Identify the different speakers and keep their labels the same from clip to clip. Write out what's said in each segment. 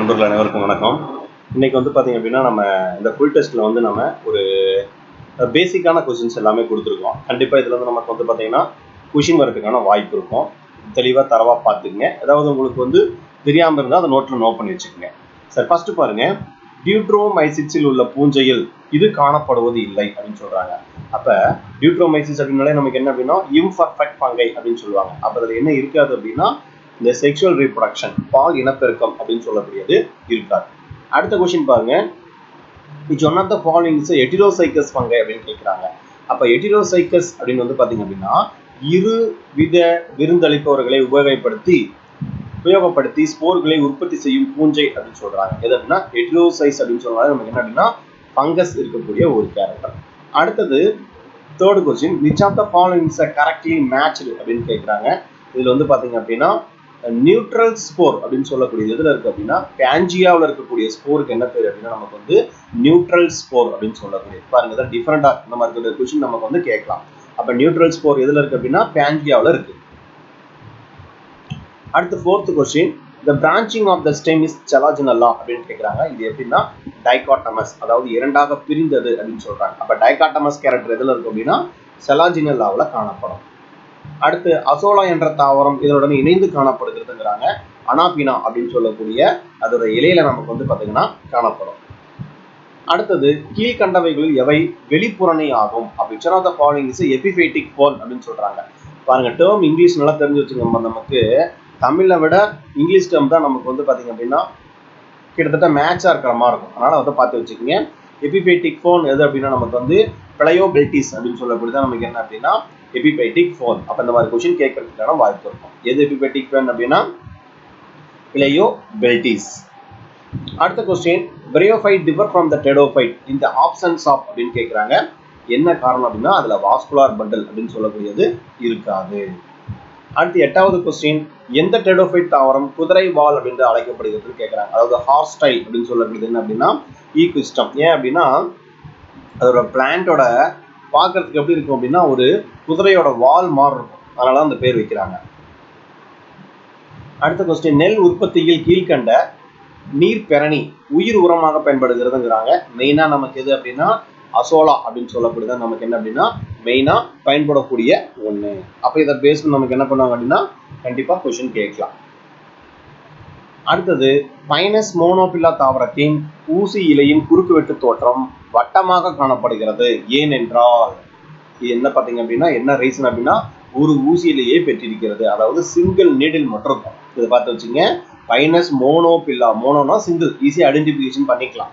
Speaker 1: நண்பர்கள் அனைவருக்கும் வணக்கம். இன்னைக்கு வந்து பார்த்தீங்க அப்படின்னா நம்ம இந்த ஃபுல் டெஸ்ட்டில் வந்து நம்ம ஒரு பேசிக்கான கொஷின்ஸ் எல்லாமே கொடுத்துருக்கோம். கண்டிப்பாக இதில் வந்து நமக்கு வந்து பார்த்தீங்கன்னா கொஷின் வரதுக்கான வாய்ப்பு இருக்கும். தெளிவாக தரவாக பார்த்துக்குங்க. ஏதாவது உங்களுக்கு வந்து தெரியாமல் இருந்தால் அதை நோட்டில் நோட் பண்ணி வச்சுக்கோங்க. சரி, ஃபர்ஸ்ட் பாருங்க, டியூட்ரோமைசிஸில் உள்ள பூஞ்சையில் இது காணப்படுவது இல்லை அப்படின்னு சொல்றாங்க. அப்போ டியூட்ரோமைசிஸ் அப்படின்னாலே நமக்கு என்ன அப்படின்னா இம்பர்ஃபெக்ட் ஃபங்கை அப்படின்னு சொல்லுவாங்க. அப்போ அதில் என்ன இருக்காது அப்படின்னா இந்த செக்ஷுவல் ரீப்ரொடக்ஷன் பால் இனப்பெருக்கம் அப்படின்னு சொல்லக்கூடியது இருக்காது. அடுத்த கொஸ்டின் பாருங்க, which one of the following is heterozygous fungi அப்படின்னு கேட்குறாங்க. அப்போ heterozygous அப்படின்னு வந்து பார்த்தீங்க அப்படின்னா இரு வித விருந்தளிப்பவர்களை உபயோகப்படுத்தி ஸ்போர்களை உற்பத்தி செய்யும் பூஞ்சை அப்படின்னு சொல்றாங்க. எது அப்படின்னா ஹெட்ரோசைஸ் அப்படின்னு சொல்றாங்க. நமக்கு என்ன அப்படின்னா ஃபங்கஸ் இருக்கக்கூடிய ஒரு கேரக்டர். அடுத்தது third question, which of the following is correctly matched அப்படின்னு கேட்குறாங்க. இதுல வந்து பார்த்தீங்க அப்படின்னா நியூட்ரல் ஸ்போர் அப்படின்னு சொல்லக்கூடியது எதுல இருக்கு அப்படின்னா பேஞ்சியாவில் இருக்கக்கூடிய ஸ்போருக்கு என்ன பேர் அப்படின்னா நமக்கு வந்து நியூட்ரல் ஸ்போர் அப்படின்னு சொல்லக்கூடியது. பாருங்க, இதான் டிஃபரெண்டா இந்த மாதிரி கொஸ்டின் நமக்கு வந்து கேட்கலாம். அப்ப நியூட்ரல் ஸ்போர் எதுல இருக்கு அப்படின்னா பேஞ்சியாவில் இருக்கு. அடுத்து fourth question, the branching of the stem is chalagenella அப்படின்னு கேட்குறாங்க. இது எப்படின்னா டைகாட்டமஸ், அதாவது இரண்டாக பிரிந்தது அப்படின்னு சொல்றாங்க. அப்ப டைகாட்டமஸ் கேரக்டர் எதுல இருக்கு அப்படின்னா செலாஜினல்லாவில் காணப்படும். அடுத்து அசோலா என்ற தாவரம் இதனுடன் இணைந்து காணப்படுகிறதுங்கிறாங்க. அனாபினா அப்படின்னு சொல்லக்கூடிய அதோட இலையில நமக்கு வந்து பாத்தீங்கன்னா காணப்படும். அடுத்தது கீழ்கண்டவைகளில் எவை வெளிப்புறணை ஆகும் அப்படின்னு எபிஃபைட்டிக் ஃபோன் அப்படின்னு சொல்றாங்க. பாருங்க, டேர்ம் இங்கிலீஷ் நல்லா தெரிஞ்சு வச்சுக்கோங்க. நமக்கு தமிழை விட இங்கிலீஷ் டேர்ம் தான் நமக்கு வந்து பாத்தீங்க அப்படின்னா கிட்டத்தட்ட மேட்சா இருக்கிற மாதிரி இருக்கும். அதனால வந்து பார்த்து வச்சுக்கோங்க. எபிஃபைட்டிக் ஃபோன் எது அப்படின்னா நமக்கு வந்து பிளையோபெல்டிஸ் அப்படின்னு சொல்லக்கூடியதான் நமக்கு என்ன அப்படின்னா எபிஃபைட்டிக் ஃபோன். அப்ப இந்த மாதிரி கொஸ்டின் கேட்கறதுக்கான வாய்ப்பு இருக்கும். எது எபிஃபைட்டிக் ஃபோன் அப்படின்னா பிளையோபெல்டிஸ். அடுத்த question, bryophyte differ from the pteridophyte in the absence of அப்படின்னு கேட்கறாங்க. என்ன காரணம் அப்படின்னா அதுல வாஸ்குலார் பண்டல் அப்படின்னு சொல்லக்கூடியது இருக்காது. அடுத்து எட்டாவது கொஸ்டின், எந்த டெடோஃபைட் தாவரம் குதிரை வால் அப்படின்னு அழைக்கப்படுகிறது கேட்கறாங்க. அதாவது ஹார்ஸ் ஸ்டைல் அப்படின்னு சொல்லக்கூடியது என்ன அப்படின்னா ஈக்விஸ்டம். ஏன் அப்படின்னா அதோட பிளான்ட்டோட பார்க்கறதுக்கு எப்படி இருக்கும் அப்படின்னா ஒரு குதிரையோட வால் மாதிரி இருக்கும். அதனால அந்த பேர் வைக்கிறாங்க. அடுத்த கொஸ்டின், நெல் உற்பத்தியில் கீழ்கண்ட நீர் பெரணி உயிர் உரமாக பயன்படுகிறதுங்கிறாங்க. மெயினா நமக்கு எது அப்படின்னா அசோலா அப்படின்னு சொல்லக்கூடியது நமக்கு என்ன அப்படின்னா மெயினா பயன்படக்கூடிய ஒண்ணு. அப்ப இதை பேஸ் நமக்கு என்ன பண்ணுவாங்க அப்படின்னா கண்டிப்பா கொஸ்டின் கேட்கலாம். அடுத்தது பைனஸ் மோனோபில்லா தாவரத்தின் ஊசி இலையின் குறுக்கு வெட்டு தோற்றம் வட்டமாக காணப்படுகிறது. ஏனென்றால் இது என்ன பார்த்தீங்க அப்படின்னா என்ன ரீசன் அப்படின்னா ஒரு ஊசியிலேயே பெற்றிருக்கிறது. அதாவது சிங்கிள் நீடில் மட்டும் இருக்கும். இதை பார்த்து வச்சுங்க. பைனஸ் மோனோபில்லா, மோனோனா சிங்கிள், ஈஸியா ஐடென்டிஃபிகேஷன் பண்ணிக்கலாம்.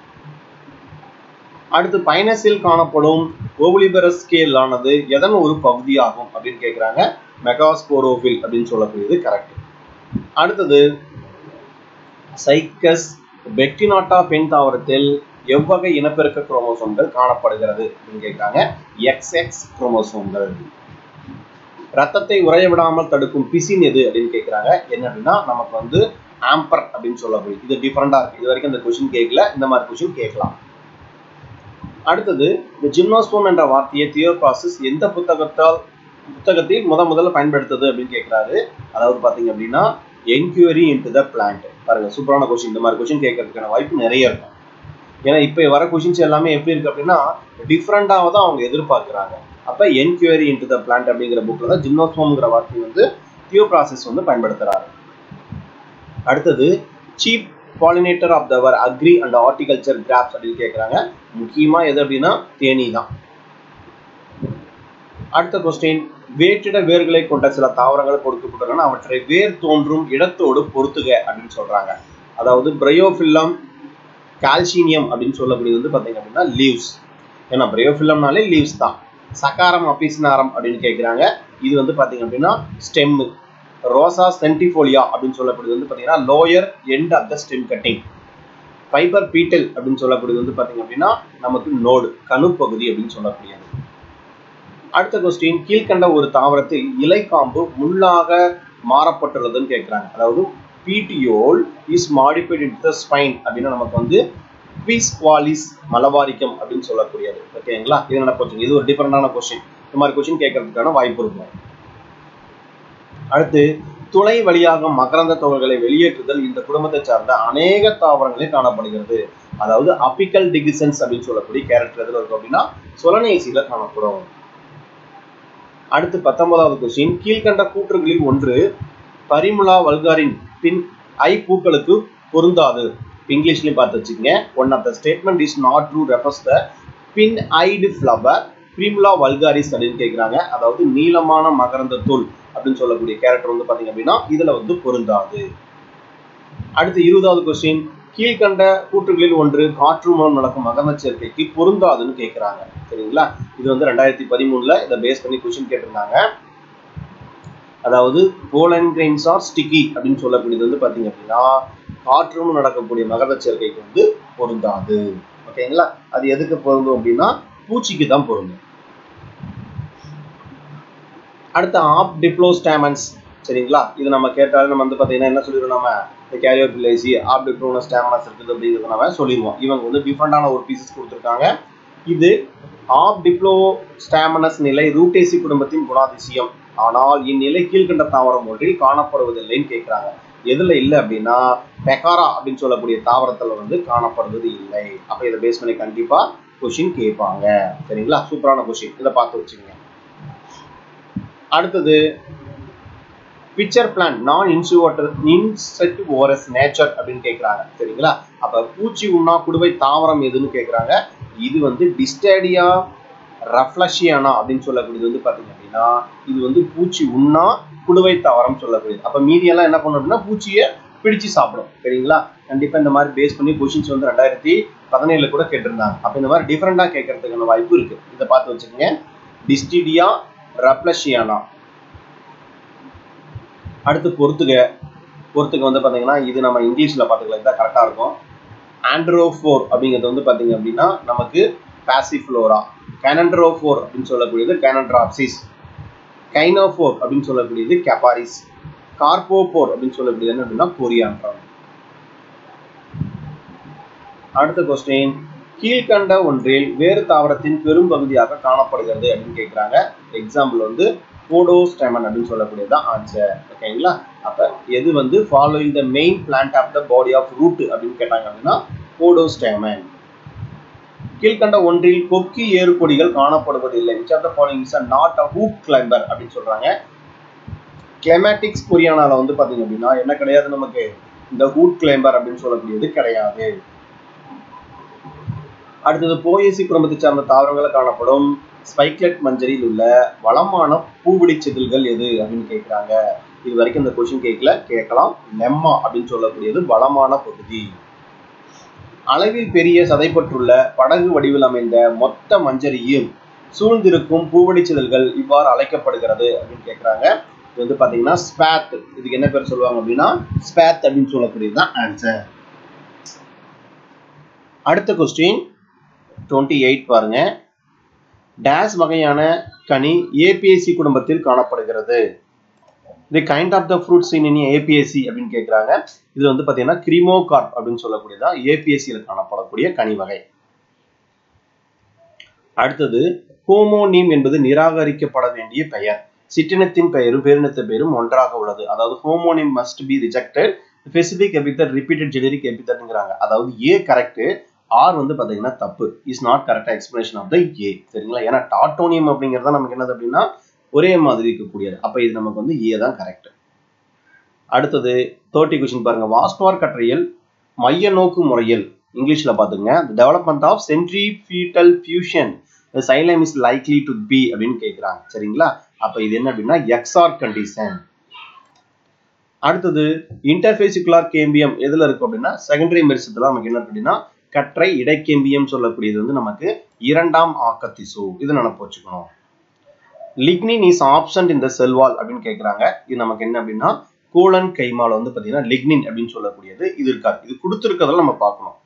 Speaker 1: அடுத்து பைனஸில் காணப்படும் ஓவலிபரஸ் ஸ்கேல் ஆனது எதன் ஒரு பகுதியாகும் அப்படின்னு கேட்கிறாங்க. மெகாஸ்போரோபில் அப்படின்னு சொல்லக்கூடியது கரெக்ட். அடுத்தது சைக்கஸ் பெக்டினாட்டா பெண் தாவரத்தில் எவ்வகை இனப்பெருக்க குரோமோசோம்கள் காணப்படுகிறது அப்படின்னு கேட்கிறாங்க. XX குரோமோசோம்கள். ரத்தத்தை உறைய விடாமல் தடுக்கும் பிசின் எது அப்படின்னு கேட்கிறாங்க. என்ன அப்படின்னா நமக்கு வந்து ஆம்பர் அப்படின்னு சொல்லக்கூடிய இது டிஃபரெண்டா இருக்கு. இது வரைக்கும் இந்த கொஸ்டின் கேட்கல, இந்த மாதிரி கொஸ்டின் கேட்கலாம். அடுத்தது இந்த ஜிம்னோஸ்போம் என்ற வார்த்தையை தியோப்ராசஸ் எந்த புத்தகத்தில் முதல்ல பயன்படுத்தது அப்படின்னு கேட்கிறாரு. அதாவது பாத்தீங்க அப்படின்னா என்குயரி இன்டு த பிளான்ட். பாருங்க, சூப்பரான கொஸ்டின். இந்த மாதிரி கொஸ்டின் கேட்கறதுக்கான வாய்ப்பு நிறைய இருக்கும். ஏன்னா இப்ப வர கொஸ்டின்ஸ் எல்லாமே எப்படி இருக்கு அப்படின்னா டிஃப்ரெண்டாக தான் அவங்க எதிர்பார்க்கிறாங்க. அப்ப என்குயரி இன்டு த பிளான்ட் அப்படிங்கிற புக்ல தான் ஜிம்னோஸ்போம்ங்கிற வார்த்தை வந்து தியோப்ராசஸ் வந்து பயன்படுத்துறாரு. அடுத்தது chief pollinator of other agri and horticulture crops அப்படின்னு கேட்கறாங்க. முக்கியமா எது அப்படின்னா தேனீ தான். அடுத்த கொஸ்டின், வேற்றிட வேர்களை கொண்ட சில தாவரங்கள் கொடுக்கப்பட்டுள்ளன, அவற்றை வேர் தோன்றும் இடத்தோடு பொறுத்துக அப்படின்னு சொல்றாங்க. அதாவது பிரையோஃபில்லம் கால்சினியம் அப்படின்னு சொல்லக்கூடியது வந்து பாத்தீங்க அப்படின்னா லீவ்ஸ். ஏன்னா பிரையோஃபில்லம்னாலே லீவ்ஸ் தான். சகாரம் அபிசினாரம் அப்படின்னு கேட்கிறாங்க. இது வந்து பாத்தீங்க அப்படின்னா ஸ்டெம். ரோசா சென்டிஃபோலியா அப்படின்னு சொல்லக்கூடியது வந்து பாத்தீங்கன்னா lower end of the stem cutting. Fibre petal அப்படின்னு சொல்லக்கூடியது வந்து பாத்தீங்க அப்படின்னா நமக்கு நோடு கணுப்பகுதி அப்படின்னு சொல்லக்கூடியது. அடுத்த கொஸ்டின், கீழ்கண்ட ஒரு தாவரத்தில் இலைக்காம்பு முள்ளாக மாறப்பட்டுள்ளதுன்னு கேட்கிறாங்க. அதாவது petiole is modified into the spine அப்படின்னா நமக்கு வந்து குவிஸ்குவாலிஸ் மலபாரிக்கம் அப்படின்னு சொல்லக்கூடியது. ஓகேங்களா? இது என்ன கொஸ்டின்? இது ஒரு டிஃபரெண்டான கொஸ்டின். இந்த மாதிரி கொஸ்டின் கேட்கறதுக்கான வாய்ப்பு இருக்கும். அடுத்து துளை வழியாக மகரந்த துகள்களை வெளியேற்றுதல் இந்த குடும்பத்தை சார்ந்த அநேக தாவரங்களில் காணப்படுகிறது. அதாவது அபிக்கல் டிகிசன்ஸ் அப்படின்னு சொல்லக்கூடிய கேரக்டர் எதுல இருக்கும் அப்படின்னா சொலனேசியில காணப்படும். அடுத்து 19வது கொஸ்டின், கீழ்கண்ட கூற்றுகளில் ஒன்று பரிமுலா வல்காரின் பின் ஐ பூக்களுக்கு பொருந்தாது. இங்கிலீஷ்லயும் பார்த்து வச்சுக்கங்க. One of the statement is not true refers the pin eyed flower Primula vulgaris அப்படின்னு கேட்கிறாங்க. அதாவது நீளமான மகரந்த தூள் அப்படின்னு சொல்லக்கூடிய கேரக்டர் வந்து பாத்தீங்க அப்படின்னா இதுல வந்து பொருந்தாது. அடுத்து 20வது கொஸ்டின், கீழ்கண்ட கூற்றுகளில் ஒன்று காற்று மூலம் நடக்கும் மகரந்த சேர்க்கைக்கு பொருந்தாதுன்னு கேட்கிறாங்க. சரிங்களா? இது வந்து 2013ல இதை பேஸ் பண்ணி கொஸ்டின் கேட்டிருந்தாங்க. அதாவது போலன் கிரெயின்ஸ் ஆர் ஸ்டிக்கி அப்படின்னு சொல்லக்கூடியது வந்து பாத்தீங்க அப்படின்னா காற்று மூலம் நடக்கக்கூடிய மகரந்த சேர்க்கைக்கு வந்து பொருந்தாது. ஓகேங்களா? அது எதுக்கு பொருந்தும் அப்படின்னா பூச்சிக்கு தான் பொருந்தும். அடுத்து ஆப் டிப்ளோஸ்டாமன்ஸ். சரிங்களா? இது நம்ம கேட்டாலும் நம்ம வந்து பாத்தீங்கன்னா என்ன சொல்லிடுவோம், நம்ம இந்த கேரியோபிலேசி ஆப் டிப்ளோஸ்டாமன்ஸ் இருக்குது அப்படிங்கிறத நம்ம சொல்லிடுவோம். இவங்க வந்து டிஃபரெண்டான ஒரு பீசஸ் கொடுத்துருக்காங்க. இது ஆப் டிப்ளோஸ்டாமனஸ் நிலை ரூட்டேசி குடும்பத்தின் குணாதிசயம். ஆனால் இந்நிலை கீழ்கண்ட தாவரம் ஒன்றில் காணப்படுவதில்லைன்னு கேட்கிறாங்க. எதுல இல்லை அப்படின்னா பெகாரா அப்படின்னு சொல்லக்கூடிய தாவரத்துல வந்து காணப்படுவது இல்லை. அப்ப இதை பேஸ் பண்ணி கண்டிப்பா கொஸ்டின் கேட்பாங்க. சரிங்களா? சூப்பரான கொஸ்டின், இதை பார்த்து வச்சுக்கோங்க. அடுத்தது பிக்சர் பிளான் நான் இன்செக்டிவோரஸ் நேச்சர் அப்படின்னு கேட்கிறாங்க. சரிங்களா? அப்ப பூச்சி உண்ணா குடுவை தாவரம் எதுன்னு கேட்கிறாங்க. இது வந்து டிஸ்டேடியா ரஃப்ளஷியானா அப்படின்னு சொல்லக்கூடியது வந்து பாத்தீங்க அப்படின்னா இது வந்து பூச்சி உண்ணா குடுவை தாவரம் சொல்லக்கூடியது. அப்ப மீதியெல்லாம் என்ன பண்ணும் அப்படின்னா பூச்சியை பிடிச்சு சாப்பிடும். சரிங்களா? கண்டிப்பா இந்த மாதிரி பேஸ் பண்ணி கொஸ்டின்ஸ் வந்து 2017 கூட கேட்டிருந்தாங்க. அப்ப இந்த மாதிரி டிஃபரெண்டா கேட்கறதுக்கான வாய்ப்பு இருக்கு. இதை பார்த்து வச்சுக்கோங்க. டிஸ்டிடியா ரப்ளஷியானா. அடுத்து பொறுத்துக வந்து பாத்தீங்கன்னா இது நம்ம இங்கிலீஷ்ல பாத்துக்கலாம், இதுதான் கரெக்டா இருக்கும். ஆண்ட்ரோஃபோர் அப்படிங்கிறது வந்து பாத்தீங்க அப்படின்னா நமக்கு பாசிஃப்ளோரா. கேனண்ட்ரோஃபோர் அப்படின்னு சொல்லக்கூடியது கேனண்ட்ராப்சிஸ். கைனோஃபோர் அப்படின்னு சொல்லக்கூடியது கேபாரிஸ். கார்போபோர் அப்படின்னு சொல்லக்கூடியது என்ன அப்படின்னா கோரியாண்ட்ரம். அடுத்த கொஸ்டின், கீழ்கண்ட ஒன்றில் வேறு தாவரத்தின் பெரும் பகுதியாக காணப்படுகிறது அப்படின்னு கேட்கிறாங்க. எக்ஸாம்பிள் வந்து போடோஸ்டேமன் அப்படின்னு சொல்லக்கூடியதான் ஆன்சர். ஓகேங்களா? அப்ப எது வந்து following the main plant of the body of root அப்படின்னு கேட்டாங்க அப்படின்னா போடோஸ்டேமன். கீழ்கண்ட ஒன்றில் கொக்கி ஏறுகொடிகள் காணப்படுவதில்லை. which of the following is not a hoop climber அப்படின்னு சொல்றாங்க. கிளைமேட்டிக்ஸ் கொரியானால வந்து பாத்தீங்க அப்படின்னா என்ன கிடையாது, நமக்கு இந்த ஹூட் கிளைம்பர் அப்படின்னு சொல்லக்கூடியது கிடையாது. அடுத்தது போயேசி குடும்பத்தை சார்ந்த தாவரங்களை காணப்படும் ஸ்பைக்லெட் மஞ்சரில் உள்ள வளமான பூவிடி செதில்கள் எது அப்படின்னு கேட்கிறாங்க. இது வரைக்கும் இந்த கொஸ்டின் கேட்கலாம். லெம்மா அப்படின்னு சொல்லக்கூடியது வளமான பகுதி. அளவில் பெரிய சதைப்பற்றுள்ள படகு வடிவில் அமைந்த மொத்த மஞ்சரியும் சூழ்ந்திருக்கும் பூவடி செதில்கள் இவ்வாறு அழைக்கப்படுகிறது அப்படின்னு கேட்கிறாங்க. இது வந்து பாத்தீங்கன்னா ஸ்பாத். இதுக்கு என்ன பேர் சொல்லுவாங்க அப்படின்னா ஸ்பாத் அப்படின்னு சொல்லக்கூடியதுதான் ஆன்சர். அடுத்த கொஸ்டின் 28 பாருங்க. டேஸ் வகையான கனி ஏபிஎஸ்சி குடும்பத்தில் காணப்படுகிறது. The kind of the fruits in ABSC அப்படின்னு கேட்கிறாங்க. இது வந்து பாத்தீங்கன்னா கிரிமோகார்ப் அப்படின்னு சொல்லக்கூடியதான் ஏபிஎஸ்சியில் காணப்படக்கூடிய கனி வகை. அடுத்தது ஹோமோனிம் என்பது நிராகரிக்கப்பட வேண்டிய பெயர். சிற்றினத்தின் பெயரும் பேரினத்தின் பெயரும் ஒன்றாக உள்ளது. அதாவது homonym must be rejected, specific epithet repeated generic எபித்தட்ங்கிறாங்க. அதாவது ஏ கரெக்ட், ஆர் வந்து பாத்தீங்கன்னா தப்பு. Is not correct explanation of the A. சரிங்களா? ஏன்னா டாட்டோனியம் அப்படிங்கிறத நமக்கு என்னது அப்படின்னா ஒரே மாதிரி இருக்கக்கூடியது. அப்ப இது நமக்கு வந்து ஏ தான் கரெக்ட். அடுத்தது 30 கொஸ்டின் பாருங்க. வாஸ்குவார் கற்றையில் மைய நோக்கு முறையில் இங்கிலீஷ்ல பாத்துங்க development of centrifugal fusion the xylem is likely to be அப்படின்னு கேட்கிறாங்க. சரிங்களா? அப்ப இது என்ன அப்படின்னா எக்ஸார் கண்டிஷன். அடுத்தது இன்டர்பேசிகுலர் கேம்பியம் எதுல இருக்கும் அப்படின்னா செகண்டரி மெரிசத்துல நமக்கு என்ன அப்படின்னா கற்றை இடைக்கேம்பியம் சொல்லக்கூடியது வந்து நமக்கு இரண்டாம் ஆக்கத்திசு. இது நினைப்பு வச்சுக்கணும். லிக்னின் இஸ் ஆப்சன்ட் இன் த செல் வால் அப்படின்னு கேட்கிறாங்க. இது நமக்கு என்ன அப்படின்னா கோலன் கைமால வந்து பாத்தீங்கன்னா லிக்னின் அப்படின்னு சொல்லக்கூடியது இது இருக்காது. இது கொடுத்துருக்கறதால நம்ம பார்க்கணும்.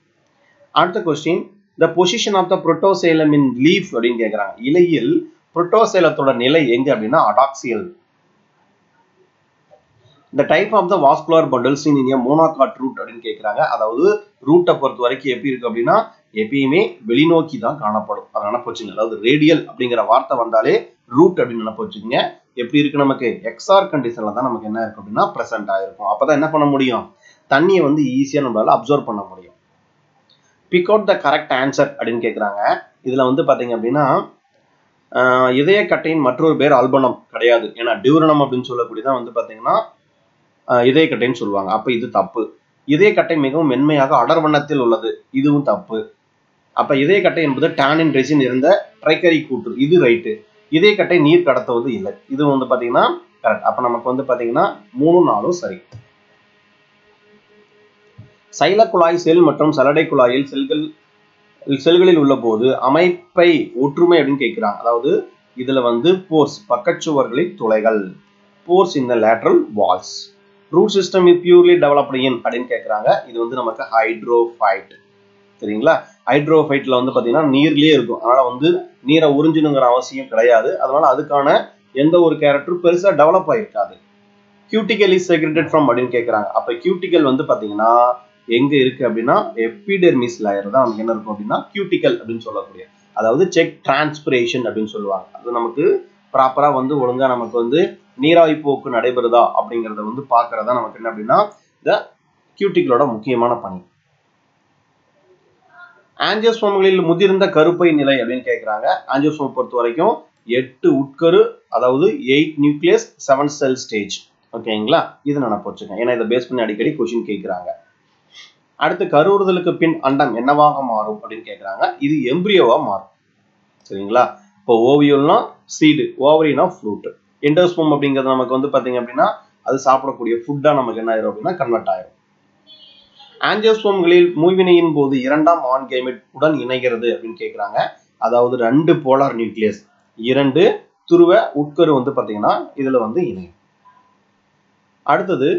Speaker 1: அடுத்த question, the position of the protosylum in leaf அப்படின்னு கேட்கிறாங்க. இலையில் புரோட்டோசைலத்தோட நிலை எங்க அப்படின்னா adaxial. the type of the vascular bundles in a monocot root அப்படின்னு கேட்கிறாங்க. அதாவது ரூட்டை பொறுத்த வரைக்கும் எப்படி இருக்கு அப்படின்னா எப்பயுமே வெளிநோக்கி தான் காணப்படும். அதனால போச்சுங்க. அதாவது ரேடியல் அப்படிங்கிற வார்த்தை வந்தாலே ரூட் அப்படின்னு நினைப்பு வச்சுக்கோங்க. எப்படி இருக்கு நமக்கு எக்ஸ்ஆர் கண்டிஷன்ல தான் நமக்கு என்ன இருக்கு அப்படின்னா பிரசன்ட் ஆயிருக்கும். அப்பதான் என்ன பண்ண முடியும், தண்ணியை வந்து ஈஸியா நம்மளால அப்சர்வ் பண்ண முடியும். Big out the correct answer அப்படின்னு கேட்குறாங்க. இதுல வந்து பாத்தீங்க அப்படின்னா இதய கட்டையின் மற்றொரு பேர் அல்பனம் கிடையாது. ஏன்னா டியூரனம் அப்படின்னு சொல்லக்கூடியதான் வந்து பாத்தீங்கன்னா இதய கட்டைன்னு சொல்லுவாங்க. அப்ப இது தப்பு. இதய கட்டை மிகவும் மென்மையாக அடர் வண்ணத்தில் உள்ளது, இதுவும் தப்பு. அப்ப இதய கட்டை என்பது டானின் ரெசின் இருந்த ட்ரைகரி கூற்று, இது ரைட்டு. இதய கட்டை நீர் கடத்துவது இல்லை, இது வந்து பாத்தீங்கன்னா கரெக்ட். அப்ப நமக்கு வந்து பாத்தீங்கன்னா 3 4 சரி. சைல குழாய் செல் மற்றும் சலடை குழாயில் செல்களில் உள்ள போது அமைப்பை ஒற்றுமை அப்படின்னு கேட்கிறாங்க. அதாவது இதுல வந்து போர்ஸ் பக்கச்சுவர்களில் துளைகள், pores in the lateral walls. Root system is purely developed in அப்படின்னு கேட்கறாங்க. இது வந்து நமக்கு ஹைட்ரோஃபைட். சரிங்களா, ஹைட்ரோஃபைட்ல வந்து பாத்தீங்கன்னா நீர்லயே இருக்கும், அதனால வந்து நீரை உறிஞ்சணுங்கிற அவசியம் கிடையாது. அதனால அதுக்கான எந்த ஒரு கேரக்டரும் பெருசா டெவலப் ஆயிருக்காது. கியூட்டிகல் இஸ் செக்ரெட்டட் ஃப்ரம் அப்படின்னு கேட்கறாங்க. அப்ப கியூட்டிகல் வந்து பாத்தீங்கன்னா எங்க இருக்கு அப்படின்னா எபிடெர்மிஸ் லேயர் தான் நமக்கு என்ன இருக்கும் அப்படின்னா கியூட்டிகல் அப்படின்னு சொல்லக்கூடிய, அதாவது செக் டிரான்ஸ்பிரேஷன் அப்படின்னு சொல்லுவாங்க. அது நமக்கு ப்ராப்பரா வந்து ஒழுங்கா நமக்கு வந்து நீராவி போக்கு நடைபெறுதா அப்படிங்கறத வந்து பாக்குறதா நமக்கு என்ன அப்படின்னா இந்த கியூட்டிகலோட முக்கியமான பணி. ஆஞ்சியோஸ்போம்களில் முதிர்ந்த கருப்பை நிலை அப்படின்னு கேட்கறாங்க. ஆஞ்சியோஸ்போம் பொறுத்த வரைக்கும் 8 உட்கரு, அதாவது 8 நியூக்ளியஸ் 7 செல் ஸ்டேஜ். ஓகேங்களா, இது நினைப்பு வச்சுக்கோங்க, ஏன்னா இதை பேஸ் பண்ணி அடிக்கடி கொஸ்டின் கேட்கிறாங்க. அடுத்து கருவுறுதலுக்கு பின் அண்டம் என்னவாக மாறும் அப்படின்னு கேட்கறாங்க. இது எம்பிரியோவா மாறும். சரிங்களா, இப்போ ஓவியல்னா சீடு, ஓவரினா ஃப்ரூட். எண்டோஸ்போம் அப்படிங்கிறது நமக்கு வந்து பாத்தீங்க அப்படின்னா அது சாப்பிடக்கூடிய ஃபுட்டா நமக்கு என்ன ஆயிரும் அப்படின்னா கன்வெர்ட் ஆயிரும். ஆஞ்சியோஸ்போம்களில் மூவினையின் போது 2ஆம் ஆண் கேமெட் உடன் இணைகிறது அப்படின்னு கேட்கிறாங்க. அதாவது 2 போலார் நியூக்ளியஸ், 2 துருவ உட்கரு வந்து பாத்தீங்கன்னா இதுல வந்து இணையும். அடுத்தது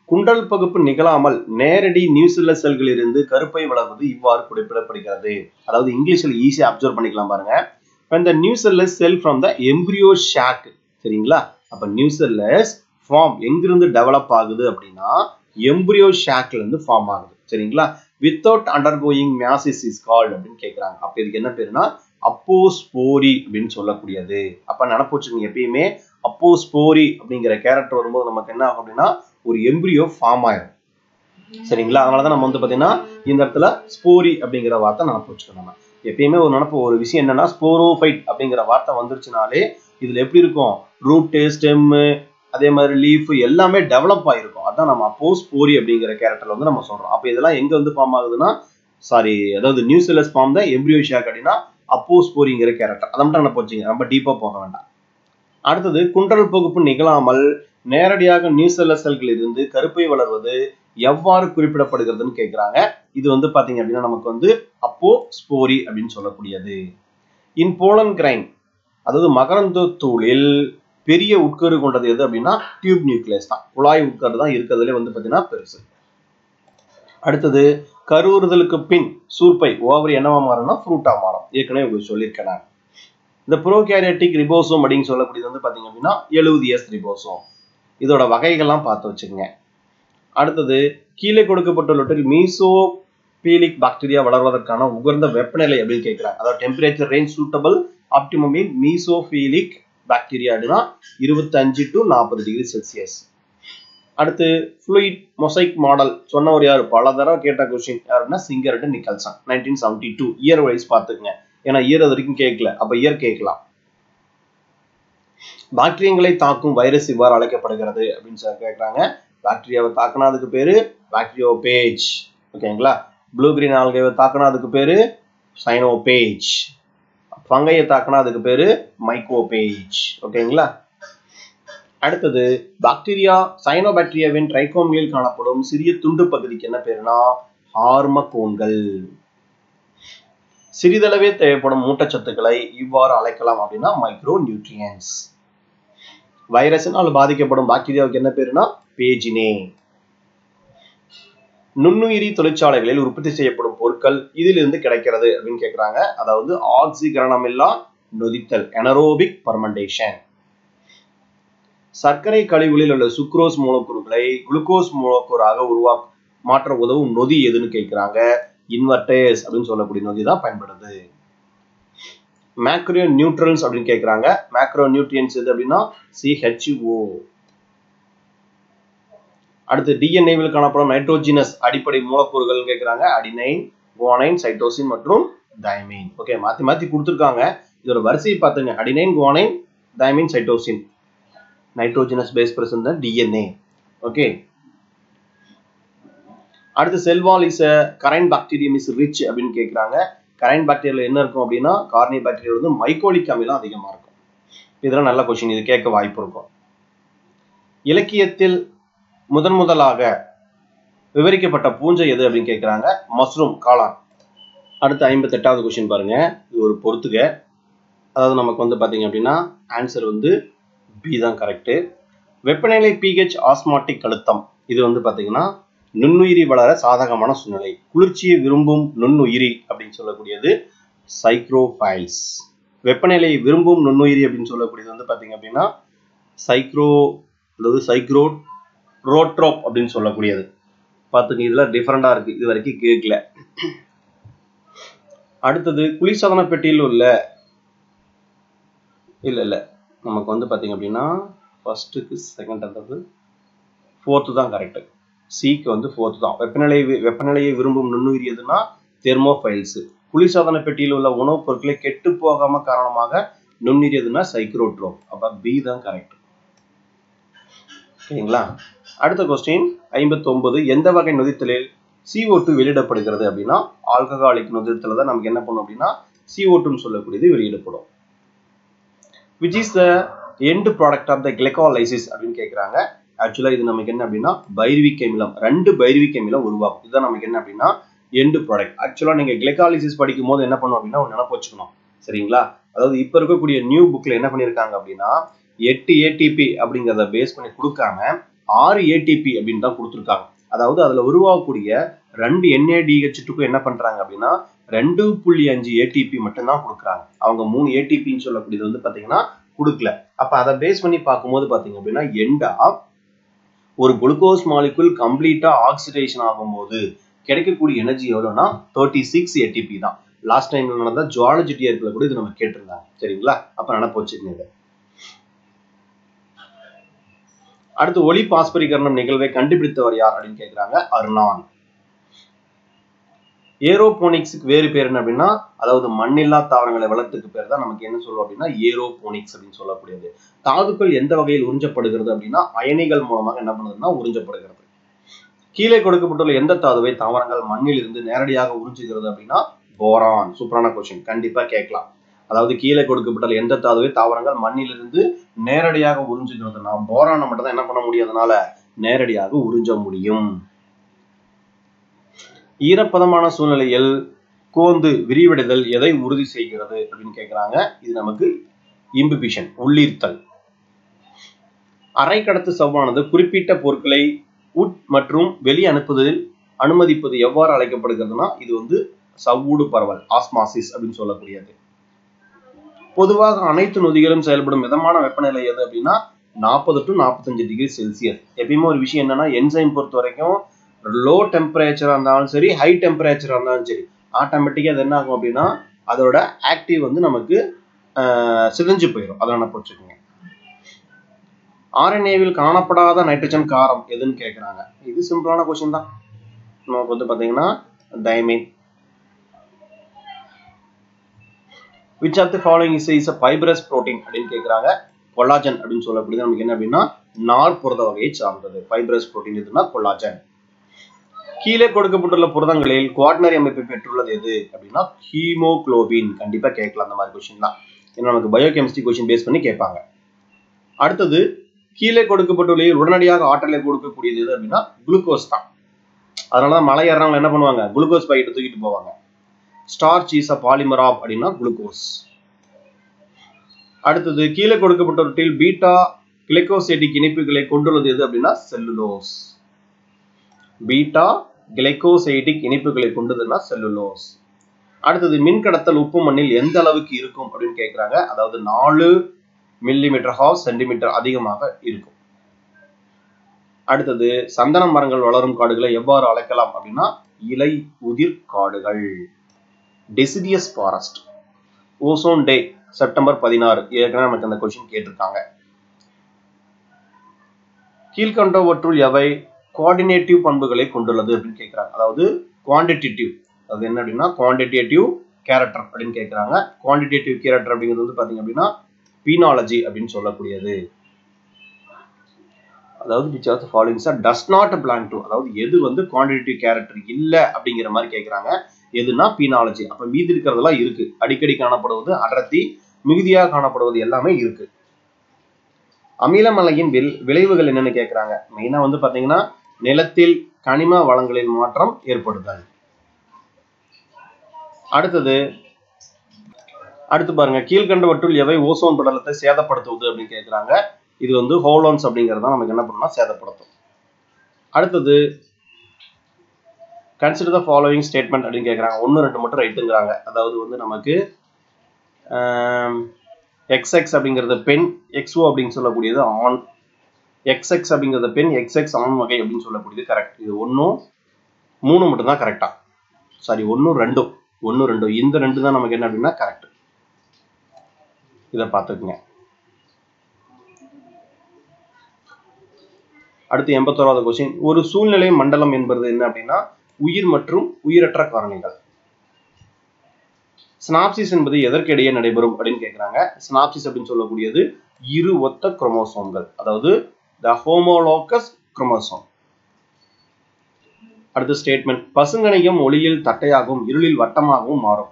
Speaker 1: குண்டல் பகுப்பு நிகழாமல் நேரடி நியூசில்லஸ் செல்களில் இருந்து கருப்பை வளர்வது இவ்வாறு குறிப்பிடப்படுகிறது. அதாவது இங்கிலீஷ்ல ஈஸியா அப்சர்வ் பண்ணிக்கலாம் பாருங்க. when the nucellus cell from the embryo sac, சரிங்களா, அப்ப நியூசில்லஸ் ஃபார்ம் எங்கிருந்து டெவலப் ஆகுது அப்படின்னா எம்பிரியோ ஷாக்ல இருந்து ஃபார்ம் ஆகுது. சரிங்களா, without undergoing meiosis is called அப்படின்னு கேட்கறாங்க. அப்ப இதுக்கு என்ன பேருனா அப்போஸ்போரி அப்படின்னு சொல்லக்கூடியது. அப்ப நினைப்பு வச்சுக்கோங்க, எப்பயுமே அப்போஸ்போரி அப்படிங்கிற கேரக்டர் வரும்போது நமக்கு என்ன ஆகும் அப்படின்னா ஒரு எம்பிரியோ ஃபார்ம் ஆயிடும். சரிங்களா, அதனாலதான் நம்ம வந்து பாத்தீங்கன்னா இந்த இடத்துல ஸ்போரி அப்படிங்கிற வார்த்தை நினைப்பு வச்சுக்கணும். எப்பயுமே ஒரு நினைப்பு ஒரு விஷயம் என்னன்னா ஸ்போரோஃபைட் அப்படிங்கிற வார்த்தை வந்துருச்சுனாலே இதுல எப்படி இருக்கும், ரூட், ஸ்டெம், அதே மாதிரி லீஃப் எல்லாமே டெவலப் ஆயிருக்கும். அதான் நம்ம அப்போஸ்போரி அப்படிங்கிற கேரக்டர்ல வந்து நம்ம சொல்றோம். அப்ப இதெல்லாம் எங்க வந்து ஃபார்ம் ஆகுதுன்னா அதாவது நியூசில்லஸ் ஃபார்ம் தான் எம்பிரியோ ஷாக் அப்படின்னா அப்போஸ்போரிங்கிற கேரக்டர். அதை மட்டும் நினைப்பு வச்சுங்க, ரொம்ப டீப்பா போக வேண்டாம். அடுத்தது குண்டல் பகுப்பு நிகழாமல் நேரடியாக நியூசில்லஸ் செல்களில் இருந்து கருப்பை வளர்வது எவ்வாறு குறிப்பிடப்படுகிறதுன்னு கேட்கிறாங்க. இது வந்து பாத்தீங்க அப்படின்னா நமக்கு வந்து அப்போஸ்போரி அப்படின்னு சொல்லக்கூடியது. இன் போலன் கிரைன், அதாவது மகரந்த தூளில் பெரிய உட்கரு கொண்டது எது அப்படின்னா டியூப் நியூக்ளியஸ் தான், குழாய் உட்கரு தான் இருக்கிறதுல வந்து பாத்தீங்கன்னா பெருசு. அடுத்தது கருவுறுதலுக்கு பின் சூர்பை ஓவரி என்னவா மாறும்னா ஃப்ரூட்டா மாறும். ஏற்கனவே உங்களுக்கு சொல்லியிருக்கேன். இந்த ப்ரோகேரியாட்டிக் ரிபோசோம் அப்படின்னு சொல்லக்கூடியது வந்து பாத்தீங்க அப்படின்னா 70S ரிபோசோம். இதோட வகைகள்லாம் பார்த்து வச்சுக்கோங்க. அடுத்தது கீழே கொடுக்கப்பட்டுள்ள மீசோபீலிக் பாக்டீரியா வளர்வதற்கான உகந்த வெப்பநிலை அப்படின்னு கேட்கிறாங்க. அதாவது temperature range suitable optimum in mesophilic bacteria அப்படின்னா 25 to 40 டிகிரி செல்சியஸ். அடுத்து ஃப்ளூயிட் மொசைக் மாடல் சொன்னவர் யாரு, பல தடவை கேட்ட கொஸ்டின் யாருன்னா Singer and Nicolson, 1972. Year wise பார்த்துக்குங்க, ஏன்னா இயர் அது வரைக்கும் கேட்கல, அப்ப இயர் கேட்கலாம். பாக்டீரியங்களை தாக்கும் வைரஸ் இவ்வாறு அழைக்கப்படுகிறது அப்படின்னு சொல்லி கேட்கறாங்க. பாக்டீரியாவை தாக்கினா அதுக்கு பேரு பாக்டீரியோபேஜ். ஓகேங்களா, ப்ளூ கிரீன் ஆல்கைவை தாக்கினா அதுக்கு பேரு சைனோபேஜ், ஃபங்கையை தாக்கினா அதுக்கு பேரு மைக்கோபேஜ். ஓகேங்களா. அடுத்தது பாக்டீரியா சைனோபாக்டீரியாவின் ட்ரைகோம்களில் காணப்படும் சிறிய துண்டு பகுதிக்கு என்ன பேருனா ஹார்மகோன்கள். சிறிதளவே தேவைப்படும் ஊட்டச்சத்துக்களை இவ்வாறு அழைக்கலாம் அப்படின்னா மைக்ரோ நியூட்ரியன்ஸ். வைரஸினால் பாதிக்கப்படும் பாக்டீரியாவுக்கு என்ன பேருனா பேஜினே. நுண்ணுயிரி தொழிற்சாலைகளில் உற்பத்தி செய்யப்படும் பொருட்கள் இதிலிருந்து கிடைக்கிறது அப்படின்னு கேட்கிறாங்க. அதாவது ஆக்சிகரணமில்லா நொதித்தல், எனரோபிக் ஃபெர்மெண்டேஷன். சர்க்கரை கழிவுகளில் உள்ள சுக்ரோஸ் மூலக்கூறுகளை குளுக்கோஸ் மூலக்கூறாக மாற்ற உதவும் நொதி எதுன்னு கேட்கிறாங்க. இன்வெர்டேஸ் அப்படின்னு சொல்லக்கூடிய நொதி தான் பயன்படுது. மேக்ரோ நியூட்ரன்ஸ் அப்படின்னு கேட்கறாங்க. மேக்ரோ நியூட்ரியன்ஸ் எது அப்படின்னா CHO. அடுத்து டிஎன்ஏவில் காணப்படும் நைட்ரோஜினஸ் அடிப்படை மூலக்கூறுகள் கேட்கறாங்க. அடினைன், குவானைன், சைட்டோசின் மற்றும் தைமைன். ஓகே, மாத்தி கொடுத்துருக்காங்க. இதோட வரிசையை பார்த்துங்க. Adenine, guanine, thymine, cytosine. Nitrogenous base present DNA. Okay. அடுத்து செல் வால் இஸ் கரைன் பாக்டீரியம் இஸ் ரிச் அப்படின்னு கேட்கறாங்க. கரைன் பாக்டீரியால என்ன இருக்கும் அப்படின்னா கார்னி பாக்டீரியா வந்து மைக்கோலிக் அமிலம் அதிகமா இருக்கும். இதெல்லாம் நல்ல கொஸ்டின், இது கேட்க வாய்ப்பு இருக்கும். இலக்கியத்தில் முதலாக விவரிக்கப்பட்ட பூஞ்சை எது அப்படின்னு கேட்கறாங்க. மஷ்ரூம், காளான். அடுத்து 58வது கொஸ்டின் பாருங்க. இது ஒரு பொறுத்துக. அதாவது நமக்கு வந்து பாத்தீங்க அப்படின்னா ஆன்சர் வந்து பி தான் கரெக்ட். வெப்பநிலை pH ஆஸ்மாட்டிக் அழுத்தம் இது வந்து பாத்தீங்கன்னா நுண்ணுயிரி வளர சாதகமான சூழ்நிலை. குளிர்ச்சியை விரும்பும் நுண்ணுயிரி அப்படின்னு சொல்லக்கூடியது சைக்ரோஃபைல்ஸ். வெப்பநிலையை விரும்பும் நுண்ணுயிரி அப்படின்னு சொல்லக்கூடியது வந்து பாத்தீங்க அப்படின்னா சைக்ரோட்ரோப் அப்படின்னு சொல்லக்கூடியது. பார்த்துங்க, இதுல டிஃபரெண்டா இருக்கு, இது வரைக்கும் கேட்கல. அடுத்தது குளிர்சாதன பெட்டியில் உள்ள இல்ல நமக்கு வந்து பாத்தீங்க அப்படின்னா ஃபர்ஸ்ட்டுக்கு செகண்ட் அதாவது ஃபோர்த்து தான் கரெக்ட். சிக்கு வந்து ஃபோர்த்து தான். வெப்பநிலையை விரும்பும் நுண்ணுயிரி எதுனா தெர்மோஃபைல்ஸ். குளிர்சாதன பெட்டியில் உள்ள உணவுப் பொருட்களை கெட்டு போகாம காரணமாக நுண்ணுயிரி எதுனா சைக்ரோட்ரோப். அப்ப பி தான் கரெக்ட். ஓகேங்களா? அடுத்த கொஸ்டின் 59. எந்த வகை நொதித்தலில் CO2 வெளியிடப்படுகிறது அப்படின்னா ஆல்கஹாலிக் நொதித்தல தான் நமக்கு என்ன பண்ணும் அப்படின்னா CO2 சொல்லக்கூடியது வெளியிடப்படும். which is the end product of the glycolysis அப்படின்னு கேட்கறாங்க. ஆக்சுவலா இது நமக்கு என்ன அப்படின்னா பைருவிக் அமிலம், 2 பைருவிக் அமிலம் உருவாகும். இதுதான் நமக்கு என்ன அப்படின்னா எண்ட் ப்ராடக்ட். ஆக்சுவலா நீங்க கிளைகாலிசிஸ் படிக்கும் போது என்ன பண்ணும் அப்படின்னா நினைப்பு வச்சுக்கணும், சரிங்களா? அதாவது இப்ப இருக்கக்கூடிய நியூ புக்ல என்ன பண்ணிருக்காங்க அப்படின்னா 8 ATP அப்படிங்கறத பேஸ் பண்ணி கொடுக்காம 6 ATP அப்படின்னு தான் கொடுத்துருக்காங்க. அதாவது அதுல உருவாகக்கூடிய 2 NADH2க்கு என்ன பண்றாங்க அப்படின்னா 2.5 ATP மட்டும் தான் கொடுக்குறாங்க. அவங்க 3 ATPன்னு சொல்லக்கூடியது வந்து பாத்தீங்கன்னா கொடுக்கல. அப்ப அதை பேஸ் பண்ணி பார்க்கும்போது பாத்தீங்க அப்படின்னா எண்டா ஒரு குளுக்கோஸ் மாலிகுல் கம்ப்ளீட்டா ஆக்சிடேஷன் ஆகும்போது கிடைக்கக்கூடிய எனர்ஜி எவ்வளவுனா 36 ATP தான். லாஸ்ட் டைம் நடந்த ஜுவாலஜி டிஆர்பில கூட இது நம்ம கேட்டிருந்தாங்க, சரிங்களா? அப்ப நினைப்பு வச்சுக்கோங்க. அடுத்து ஒளி பாஸ்பரிகரணம் நிகழ்வை கண்டுபிடித்தவர் யார் அப்படின்னு கேட்கிறாங்க. அர்னான். ஏரோபோனிக்ஸுக்கு வேறு பேர் என்ன அப்படின்னா அதாவது மண்ணில்லா தாவரங்களை வளர்த்துக்கு பேர் தான் நமக்கு என்ன சொல்லுவோம் அப்படின்னா ஏரோபோனிக்ஸ் அப்படின்னு சொல்லக்கூடியது. தாதுக்கள் எந்த வகையில் உறிஞ்சப்படுகிறது அப்படின்னா அயனிகள் மூலமாக என்ன பண்ணுதுன்னா உறிஞ்சப்படுகிறது. கீழே கொடுக்கப்பட்டுள்ள எந்த தாதுவை தாவரங்கள் மண்ணில் இருந்து நேரடியாக உறிஞ்சுகிறது அப்படின்னா போரான். சூப்பரான கொஸ்டின், கண்டிப்பா கேட்கலாம். அதாவது கீழே கொடுக்கப்பட்டுள்ள எந்த தாதுவை தாவரங்கள் மண்ணிலிருந்து நேரடியாக உறிஞ்சுகிறதுனா போரானை மட்டும் தான் என்ன பண்ண முடியும், அதனால நேரடியாக உறிஞ்ச முடியும். ஈரப்பதமான சூழ்நிலையில் கோந்து விரிவடைதல் எதை உறுதி செய்கிறது அப்படின்னு கேட்கிறாங்க. இது நமக்கு இம்பிபிஷன், உள்ளீர்த்தல். அரை கடத்து சவ்வானது குறிப்பிட்ட பொருட்களை உட் மற்றும் வெளியே அனுப்புவதில் அனுமதிப்பது எவ்வாறு அழைக்கப்படுகிறதுனா இது வந்து சவ்வூடு பரவல், ஆஸ்மாசிஸ் அப்படின்னு சொல்லக்கூடியது. பொதுவாக அனைத்து நொதிகளும் செயல்படும் மிதமான வெப்பநிலை எது அப்படின்னா 40 to 45 டிகிரி செல்சியஸ். எப்பயுமே ஒரு விஷயம் என்னன்னா என்சைம் பொறுத்த வரைக்கும் லோ டெம்பரேச்சரா இருந்தாலும் சரி ஹை டெம்பரேச்சரா இருந்தாலும் சரி ஆட்டோமேட்டிக்கா அது என்ன ஆகும் அப்படின்னா அதோட ஆக்டிவ் வந்து நமக்கு சிதைஞ்சு போயிடும். அதை நான் புரிச்சுக்கோங்க. ஆர்என்ஏவில் காணப்படாத நைட்ரஜன் காரம் எதுன்னு கேட்கிறாங்க. இது சிம்பிளான கொஸ்டின் தான். நமக்கு வந்து பாத்தீங்கன்னா thymine. which of the following is a fibrous protein அப்படின்னு கேட்கிறாங்க. கொலாஜன் அப்படின்னு சொல்லக்கூடியது நமக்கு என்ன அப்படின்னா நார் புரத வகையை சார்ந்தது. ஃபைப்ரஸ் புரோட்டீன் எதுனா கொலாஜன். கீழே கொடுக்கப்பட்டுள்ள புரதங்களில் குவாட்டர்னரி அமைப்பை பெற்றுள்ளது எது அப்படின்னா ஹீமோகுளோபின். கண்டிப்பா கேட்கலாம் அந்த மாதிரி கொஸ்டின் தான். ஏன்னா நமக்கு பயோகெமிஸ்ட்ரி கொஸ்டின் பேஸ் பண்ணி கேட்பாங்க. அடுத்தது கீழே கொடுக்கப்பட்டுள்ள உடனடியாக ஆற்றலை கொடுக்கக்கூடியது எது அப்படின்னா குளுக்கோஸ் தான். அதனாலதான் மலை ஏறவங்க என்ன பண்ணுவாங்க, குளுக்கோஸ் பாக்கெட் தூக்கிட்டு போவாங்க. Starch is a polymer of அப்படின்னா குளுக்கோஸ். அடுத்தது கீழே கொடுக்கப்பட்டவற்றில் பீட்டா கிளைகோசைடிக் இணைப்புகளை கொண்டுள்ளது எது அப்படின்னா செல்லுலோஸ். பீட்டா கிளைகோசைடிக் இணைப்புகளை கொண்டதுன்னா செல்லுலோஸ். அடுத்தது மின்கடத்தல் உப்பு மண்ணில் எந்த அளவுக்கு இருக்கும் அப்படின்னு கேட்கிறாங்க. அதாவது 4 மில்லிமீட்டர் அதிகமாக இருக்கும். அடுத்தது சந்தன மரங்கள் வளரும் காடுகளை எவ்வாறு அழைக்கலாம் அப்படின்னா இலை உதிர் காடுகள், டெசிடியஸ் ஃபாரஸ்ட். ஓசோன் டே செப்டம்பர் 16. ஏற்கனவே நமக்கு அந்த கொஸ்டின் கேட்டிருக்காங்க. கீழ்கண்டவற்றுள் எவை குவாடினேட்டிவ் பண்புகளை கொண்டுள்ளது அப்படின்னு கேட்கிறாங்க. அதாவது குவான்டிடேட்டிவ், அது என்ன அப்படின்னா குவான்டிடேட்டிவ் கேரக்டர் அப்படின்னு கேட்கிறாங்க. குவான்டிடேட்டிவ் கேரக்டர் அப்படிங்கிறது வந்து பாத்தீங்க அப்படின்னா பீனாலஜி அப்படின்னு சொல்லக்கூடியது. அதாவது which of the following does not belong to, அதாவது எது வந்து குவான்டிடேட்டிவ் கேரக்டர் இல்ல அப்படிங்கிற மாதிரி கேட்கிறாங்க. எதுனா பீனாலஜி. அப்ப மீதி இருக்கிறதெல்லாம் இருக்கு. அடிக்கடி காணப்படுவது அடர்த்தி, மிகுதியாக காணப்படுவது எல்லாமே இருக்கு. அமிலமலையின் விளைவுகள் என்னன்னு கேட்கிறாங்க. மெயினா வந்து பாத்தீங்கன்னா நிலத்தில் கனிம வளங்களின் மாற்றம் ஏற்படுதல். அடுத்து பாருங்க, கீழ்கண்டவற்றுள் எவை ஓசோன் படலத்தை சேதப்படுத்துவது அப்படின்னு கேட்கிறாங்க. இது வந்து ஹோலோன்ஸ் அப்படிங்கறத நமக்கு என்ன பண்ணா சேதப்படுத்தும். அடுத்தது கன்சிடர் த ஃபாலோவிங் ஸ்டேட்மெண்ட் அப்படின்னு கேட்கிறாங்க. 1, 2 மட்டும் ரைட்டுங்கிறாங்க. அதாவது வந்து நமக்கு XX அப்படிங்கிறது பெண், XO அப்படின்னு சொல்லக்கூடியது ஆண். XX அப்படிங்கிறது பெண், XX ஆண் வகை அப்படின்னு சொல்லக்கூடியது கரெக்ட். இது 1, 3 மட்டும் தான் கரெக்டா. சாரி 1, 2 இந்த 2 தான் நமக்கு என்ன அப்படின்னா கரெக்ட். இதை பார்த்துக்குங்க. அடுத்து 81வது கொஸ்டின். ஒரு சூழ்நிலை மண்டலம் என்பது என்ன அப்படின்னா உயிர் மற்றும் உயிரற்ற காரணிகள். சினாப்சிஸ் என்பது எதற்கிடையே நடைபெறும் அப்படின்னு கேட்கிறாங்க. சினாப்சிஸ் அப்படின்னு சொல்லக்கூடியது இரு ஒத்த குரோமோசோம்கள், அதாவது த ஹோமோலோகஸ் குரோமோசோம். அடுத்த ஸ்டேட்மெண்ட். பசுங்கணிகம் ஒளியில் தட்டையாகவும் இருளில் வட்டமாகவும் மாறும்.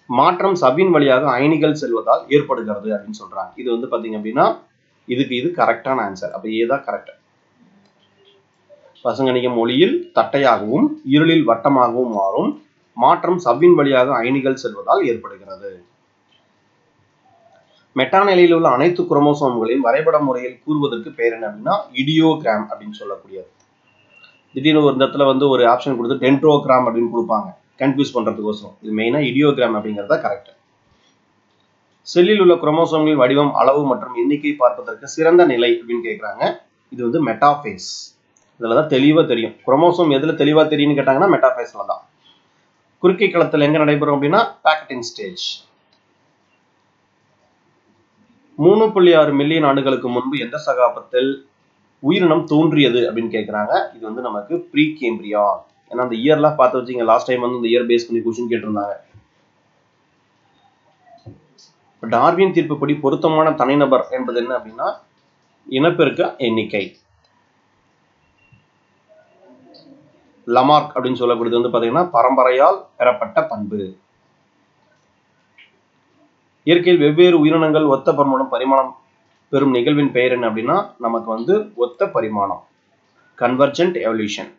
Speaker 1: மாற்றம் சவ்வின் வழியாக அயனிகள் செல்வதால் ஏற்படுகிறது அப்படின்னு சொல்றாங்க. இது வந்து பாத்தீங்க அப்படின்னா இது கரெக்டான ஆன்சர். அப்ப ஏதான் கரெக்ட். பசுங்கணிகம் ஒளியில் தட்டையாகவும் இருளில் வட்டமாகவும் மாறும். மாற்றம் சவ்வின் வழியாக அயனிகள் செல்வதால் ஏற்படுகிறது. மெட்டா நிலையில் உள்ள அனைத்து குரோமோசோம்களையும் வரைபட முறையில் கூறுவதற்கு பெயர் என்ன அப்படின்னா இடியோகிராம் அப்படின்னு சொல்லக்கூடியது. திடீர்னு ஒரு இடத்துல வந்து ஒரு ஆப்ஷன் கொடுத்து டென்ட்ரோகிராம் அப்படின்னு கொடுப்பாங்க, கன்ஃபியூஸ் பண்றதுக்கோசரம். இது மெயினா இடியோகிராம் அப்படிங்கறத கரெக்ட். செல்லில் உள்ள குரோமோசோம்களின் வடிவம், அளவு மற்றும் எண்ணிக்கை பார்ப்பதற்கு சிறந்த நிலை அப்படின்னு கேட்கிறாங்க. இது வந்து மெட்டாபேஸ். இதுலதான் தெளிவா தெரியும். குரோமோசோம் எதுல தெளிவா தெரியும்னு கேட்டாங்கன்னா மெட்டாபேஸ்ல தான். குறுக்கை களத்தில் எங்க நடைபெறும் அப்படின்னா பேக்கெட்டிங் ஸ்டேஜ். 3.6 மில்லியன் ஆண்டுகளுக்கு முன்பு எந்த சகாப்தத்தில் உயிரினம் தோன்றியது அப்படின்னு கேட்கிறாங்க. இது வந்து நமக்கு ப்ரீ கேம்பிரியா. ஏன்னா அந்த இயர்லாம் பார்த்து வச்சுங்க. லாஸ்ட் டைம் வந்து இந்த இயர் பேஸ் பண்ணி கொஸ்டின் கேட்டிருந்தாங்க. டார்வின் தீர்ப்புப்படி பொருத்தமான தனிநபர் என்பது என்ன அப்படின்னா இனப்பெருக்க எண்ணிக்கை. லமார்க் அப்படின்னு சொல்லக்கூடியது வந்து பாத்தீங்கன்னா பரம்பரையால் பெறப்பட்ட பண்பு. இயற்கையில் வெவ்வேறு உயிரினங்கள் ஒத்த பண்புடன் பரிமாணம் பெறும் நிகழ்வின் பெயர் என்ன அப்படின்னா நமக்கு வந்து ஒத்த பரிமாணம், convergent evolution.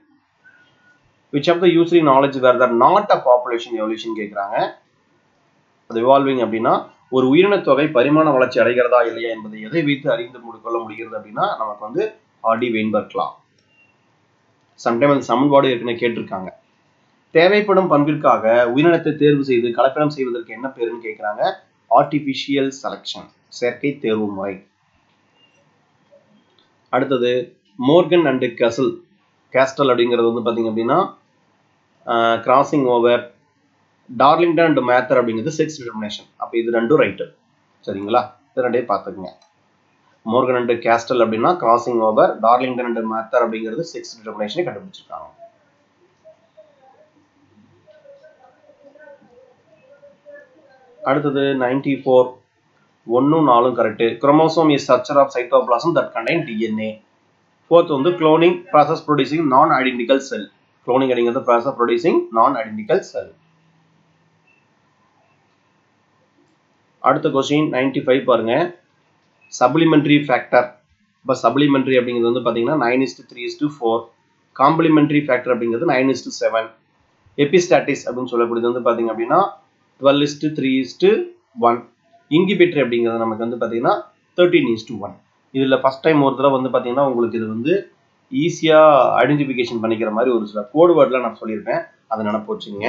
Speaker 1: which of the usually knowledge were the not a population evolution கேட்கிறாங்க. அது evolving அப்படின்னா ஒரு உயிரின தொகை பரிமாண வளர்ச்சி அடைகிறதா இல்லையா என்பதை எதை வைத்து அறிந்து கொள்ள முடிகிறது அப்படின்னா நமக்கு வந்து ஹார்டி வெயின்பர்க் லா. சம்டைம் அந்த சமன்பாடு ஏற்கனவே கேட்டிருக்காங்க. தேவைப்படும் பண்பிற்காக உயிரினத்தை தேர்வு செய்து கலப்பினம் செய்வதற்கு என்ன பேருன்னு கேட்கிறாங்க. ஆர்டிபிஷியல் செலக்ஷன், செயற்கை தேர்வு முறை. அடுத்தது மோர்கன் அண்ட் கேஸ்டல் அப்படிங்கிறது வந்து பாத்தீங்க அப்படின்னா crossing over. Darlington and Mather அப்படிங்கிறது செக்ஸ் டிட்டர்மினேஷன். அப்ப இது ரெண்டும் ரைட்டு. சரிங்களா? இது ரெண்டையும் பார்த்துக்குங்க. மோர்கன் அண்ட் கேஸ்டல் அப்படின்னா crossing over, Darlington and Mather அப்படிங்கிறது செக்ஸ் டிட்டர்மினேஷனை கண்டுபிடிச்சிருக்காங்க. அடுத்தது 94. 1, 4 correct. Chromosome is structure of cytoplasm that contain DNA. Fourth வந்து cloning process producing non identical cell. Cloning அப்படிங்கிறது process producing non identical cell. அடுத்த question 95 பாருங்க. Supplementary factor. இப்போ supplementary அப்படிங்கிறது வந்து பார்த்தீங்கன்னா 9:3:4. காம்ப்ளிமெண்டரி ஃபேக்டர் அப்படிங்கிறது 9:7. எபிஸ்டாட்டிஸ் அப்படின்னு சொல்லக்கூடியது வந்து பார்த்தீங்க அப்படின்னா 12:3:1. இன்கிபேட்டரி அப்படிங்கிறது நமக்கு வந்து பார்த்தீங்கன்னா 13:1. இதில் ஃபர்ஸ்ட் டைம் ஒரு தடவை வந்து பார்த்தீங்கன்னா உங்களுக்கு இது வந்து ஈஸியாக ஐடென்டிஃபிகேஷன் பண்ணிக்கிற மாதிரி ஒரு சில கோடு வேர்ட்லாம் நான் சொல்லியிருப்பேன். அதை நினப்பு வச்சுங்க.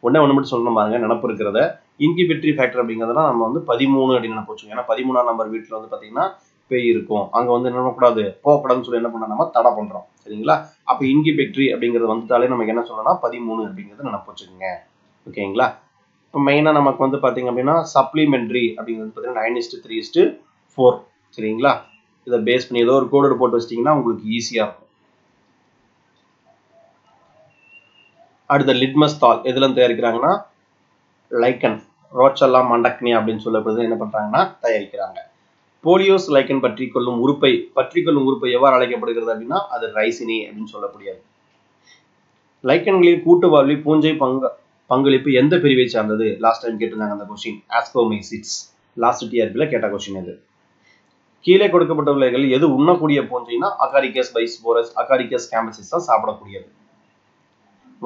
Speaker 1: ஒன்று மட்டும் சொல்லணும் பாருங்க நினப்பு இருக்கிறத. இன்கிபேட்டரி ஃபேக்டர் அப்படிங்கிறதுலாம் நம்ம வந்து 13 அப்படின்னு நினப்பு வச்சுக்கோங்க. ஏன்னா 13ஆம் நம்பர் வீட்டில் வந்து பார்த்தீங்கன்னா பேய் இருக்கும். அங்கே வந்து என்ன பண்ணக்கூடாது, போகக்கூடாதுன்னு சொல்லி என்ன பண்ண நம்ம தடை பண்ணுறோம். சரிங்களா? அப்போ இன்கிபேட்டரி அப்படிங்கிறது வந்துட்டாலே நமக்கு என்ன சொல்லணும்னா 13 அப்படிங்கிறத நினப்பு வச்சுக்கோங்க. ஓகேங்களா? இப்போ மெயினாக நமக்கு வந்து பார்த்தீங்க அப்படின்னா சப்ளிமெண்ட்ரி அப்படிங்கிறது பார்த்தீங்கன்னா 9:3:4 சரிங்களா. இதை பேஸ் பண்ணி ஏதோ ஒரு கோடு போட்டு வச்சிட்டிங்கன்னா உங்களுக்கு ஈஸியாக இருக்கும். அடுத்த லிட்மஸ் தாள் எதுல தயாரிக்கிறாங்கன்னா லைக்கன் ரோச்சல்லா மண்டக்னி அப்படின்னு சொல்லப்படுது என்ன பண்றாங்கன்னா தயாரிக்கிறாங்க. போலியோஸ் லைக்கன் பற்றி கொள்ளும் உறுப்பை எவ்வாறு அழைக்கப்படுகிறது அப்படின்னா அது ரைசினி அப்படின்னு சொல்லக்கூடியது. லைக்கன்களின் கூட்டு வாழ்வில் பூஞ்சை பங்களிப்பு எந்த பிரிவை சார்ந்தது? லாஸ்ட் டைம் கேட்டிருந்தாங்க அந்த கொஸ்டின். ஆஸ்கோமைசிட்ஸ் லாஸ்ட் டிஆர்பில கேட்ட கொஸ்டின் இது. கீழே கொடுக்கப்பட்டுள்ளவர்கள் எது உண்ணக்கூடிய பூஞ்சைனா அகாரிகஸ் பைஸ்போரஸ், அகாரிகஸ் கேம்பசிஸ் தான் சாப்பிடக்கூடியது.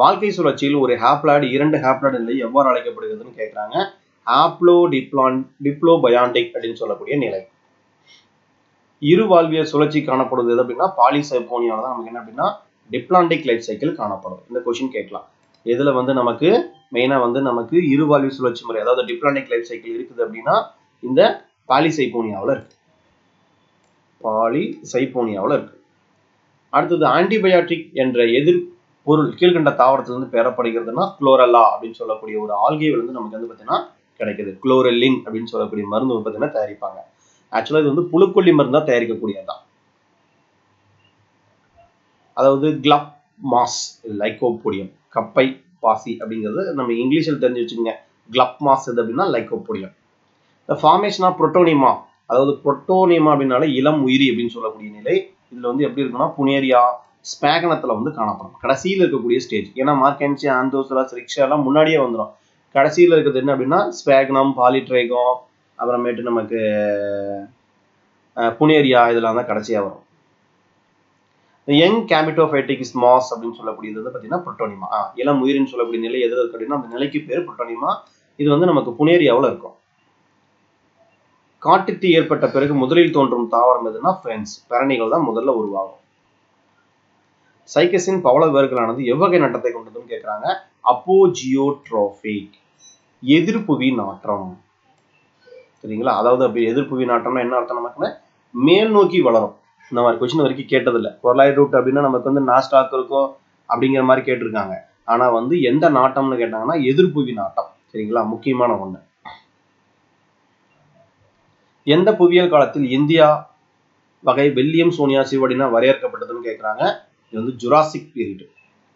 Speaker 1: வாழ்க்கை சுழற்சியில் ஒரு ஹாப்ளாய்டு 2 ஹாப்ளாய்டு நிலை எவ்வாறு அழைக்கப்படுகிறதுன்னு கேட்கிறாங்க. ஹாப்ளோ டிப்ளோபயாண்டிக் அப்படின்னு சொல்லக்கூடிய நிலை. இரு வாழ்வியல் சுழற்சி காணப்படுவது அப்படின்னா பாலிசைபோனியால தான் நமக்கு என்ன அப்படின்னா டிப்ளாண்டிக் லைஃப் சைக்கிள் காணப்படும். இந்த கொஸ்டின் கேட்கலாம். இதுல வந்து நமக்கு மெயினா வந்து நமக்கு இரு வாழ்வியல் சுழற்சி முறை அதாவது டிப்ளாண்டிக் லைஃப் சைக்கிள் இருக்குது அப்படின்னா இந்த பாலிசைபோனியாவில் இருக்கு. அடுத்தது ஆன்டிபயாட்டிக் என்ற எதிர் பொருள் கீழ்கண்ட தாவரத்திலிருந்து பெறப்படுகிறதுனா குளோரல்லா அப்படின்னு சொல்லக்கூடிய ஒரு ஆல்கேவில் வந்து நமக்கு வந்து பார்த்தீங்கன்னா கிடைக்குது. குளோரெல்லின் அப்படின்னு சொல்லக்கூடிய மருந்து பார்த்தீங்கன்னா தயாரிப்பாங்க. ஆக்சுவலா இது வந்து புழுக்கொல்லி மருந்தா தயாரிக்கக்கூடியதுதான். அதாவது கிளப் மாஸ் லைகோபோடியம் கப்பை பாசி அப்படிங்கிறது நம்ம இங்கிலீஷில் தெரிஞ்சு வச்சுக்கோங்க. கிளப் மாஸ் எது அப்படின்னா Lycopodium. The formation of protonema அதாவது புரோட்டோனிமா அப்படின்னால இளம் உயிரி அப்படின்னு சொல்லக்கூடிய நிலை. இதுல வந்து எப்படி இருக்குன்னா புனேரியா ஸ்பேகனத்துல வந்து காணப்படும். கடைசியில் இருக்கக்கூடிய ஸ்டேஜ். ஏன்னா மார்கென்சி ஆந்தோசராஸ் ரிக்ஷா எல்லாம் முன்னாடியே வந்துடும். கடைசியில் இருக்கிறது என்ன அப்படின்னா ஸ்பேகனம் பாலிட்ரைகம் அப்புறமேட்டு நமக்கு புனேரியா இதெல்லாம் தான் கடைசியா வரும். யங் கேமிட்டோஃபைட்டிக் மாஸ் அப்படின்னு சொல்லக்கூடியது வந்து பார்த்தீங்கன்னா புரோட்டோனிமா. இளம் உயிரின்னு சொல்லக்கூடிய நிலை எது இருக்கு அப்படின்னா அந்த நிலைக்கு பேர் புரோட்டோனிமா. இது வந்து நமக்கு புனேரியாவில் இருக்கும். காட்டுத்தீ ஏற்பட்ட பிறகு முதலில் தோன்றும் தாவரம் எதுனா ஃபென்ஸ் பெரணிகள் தான் முதல்ல உருவாகும். சைக்கஸின் பவள வேர்களானது எவ்வகை நட்டத்தை கொண்டதுன்னு கேட்கிறாங்க. அப்போஜியோட்ரோபிக் எதிர்ப்புவி நாற்றம் சரிங்களா. அதாவது அப்படி எதிர்ப்புவி நாற்றம்னா என்ன அர்த்தம் நமக்கு மேல் நோக்கி வளரும். இந்த மாதிரி கொஸ்டின் வரைக்கும் கேட்டதில்லை. கொர்லாய்ட் ரூட் அப்படின்னா நமக்கு வந்து நாஸ்டாக் இருக்கும் அப்படிங்கிற மாதிரி கேட்டிருக்காங்க. ஆனா வந்து எந்த நாட்டம்னு கேட்டாங்கன்னா எதிர்ப்புவி நாட்டம் சரிங்களா. முக்கியமான ஒண்ணு. எந்த புவியியல் காலத்தில் இந்தியா வகை வெள்ளியம் சோனியா சிவடினா வரையறுக்கப்பட்டதுன்னு கேட்கிறாங்க. இது வந்து ஜுராசிக் பீரியட்.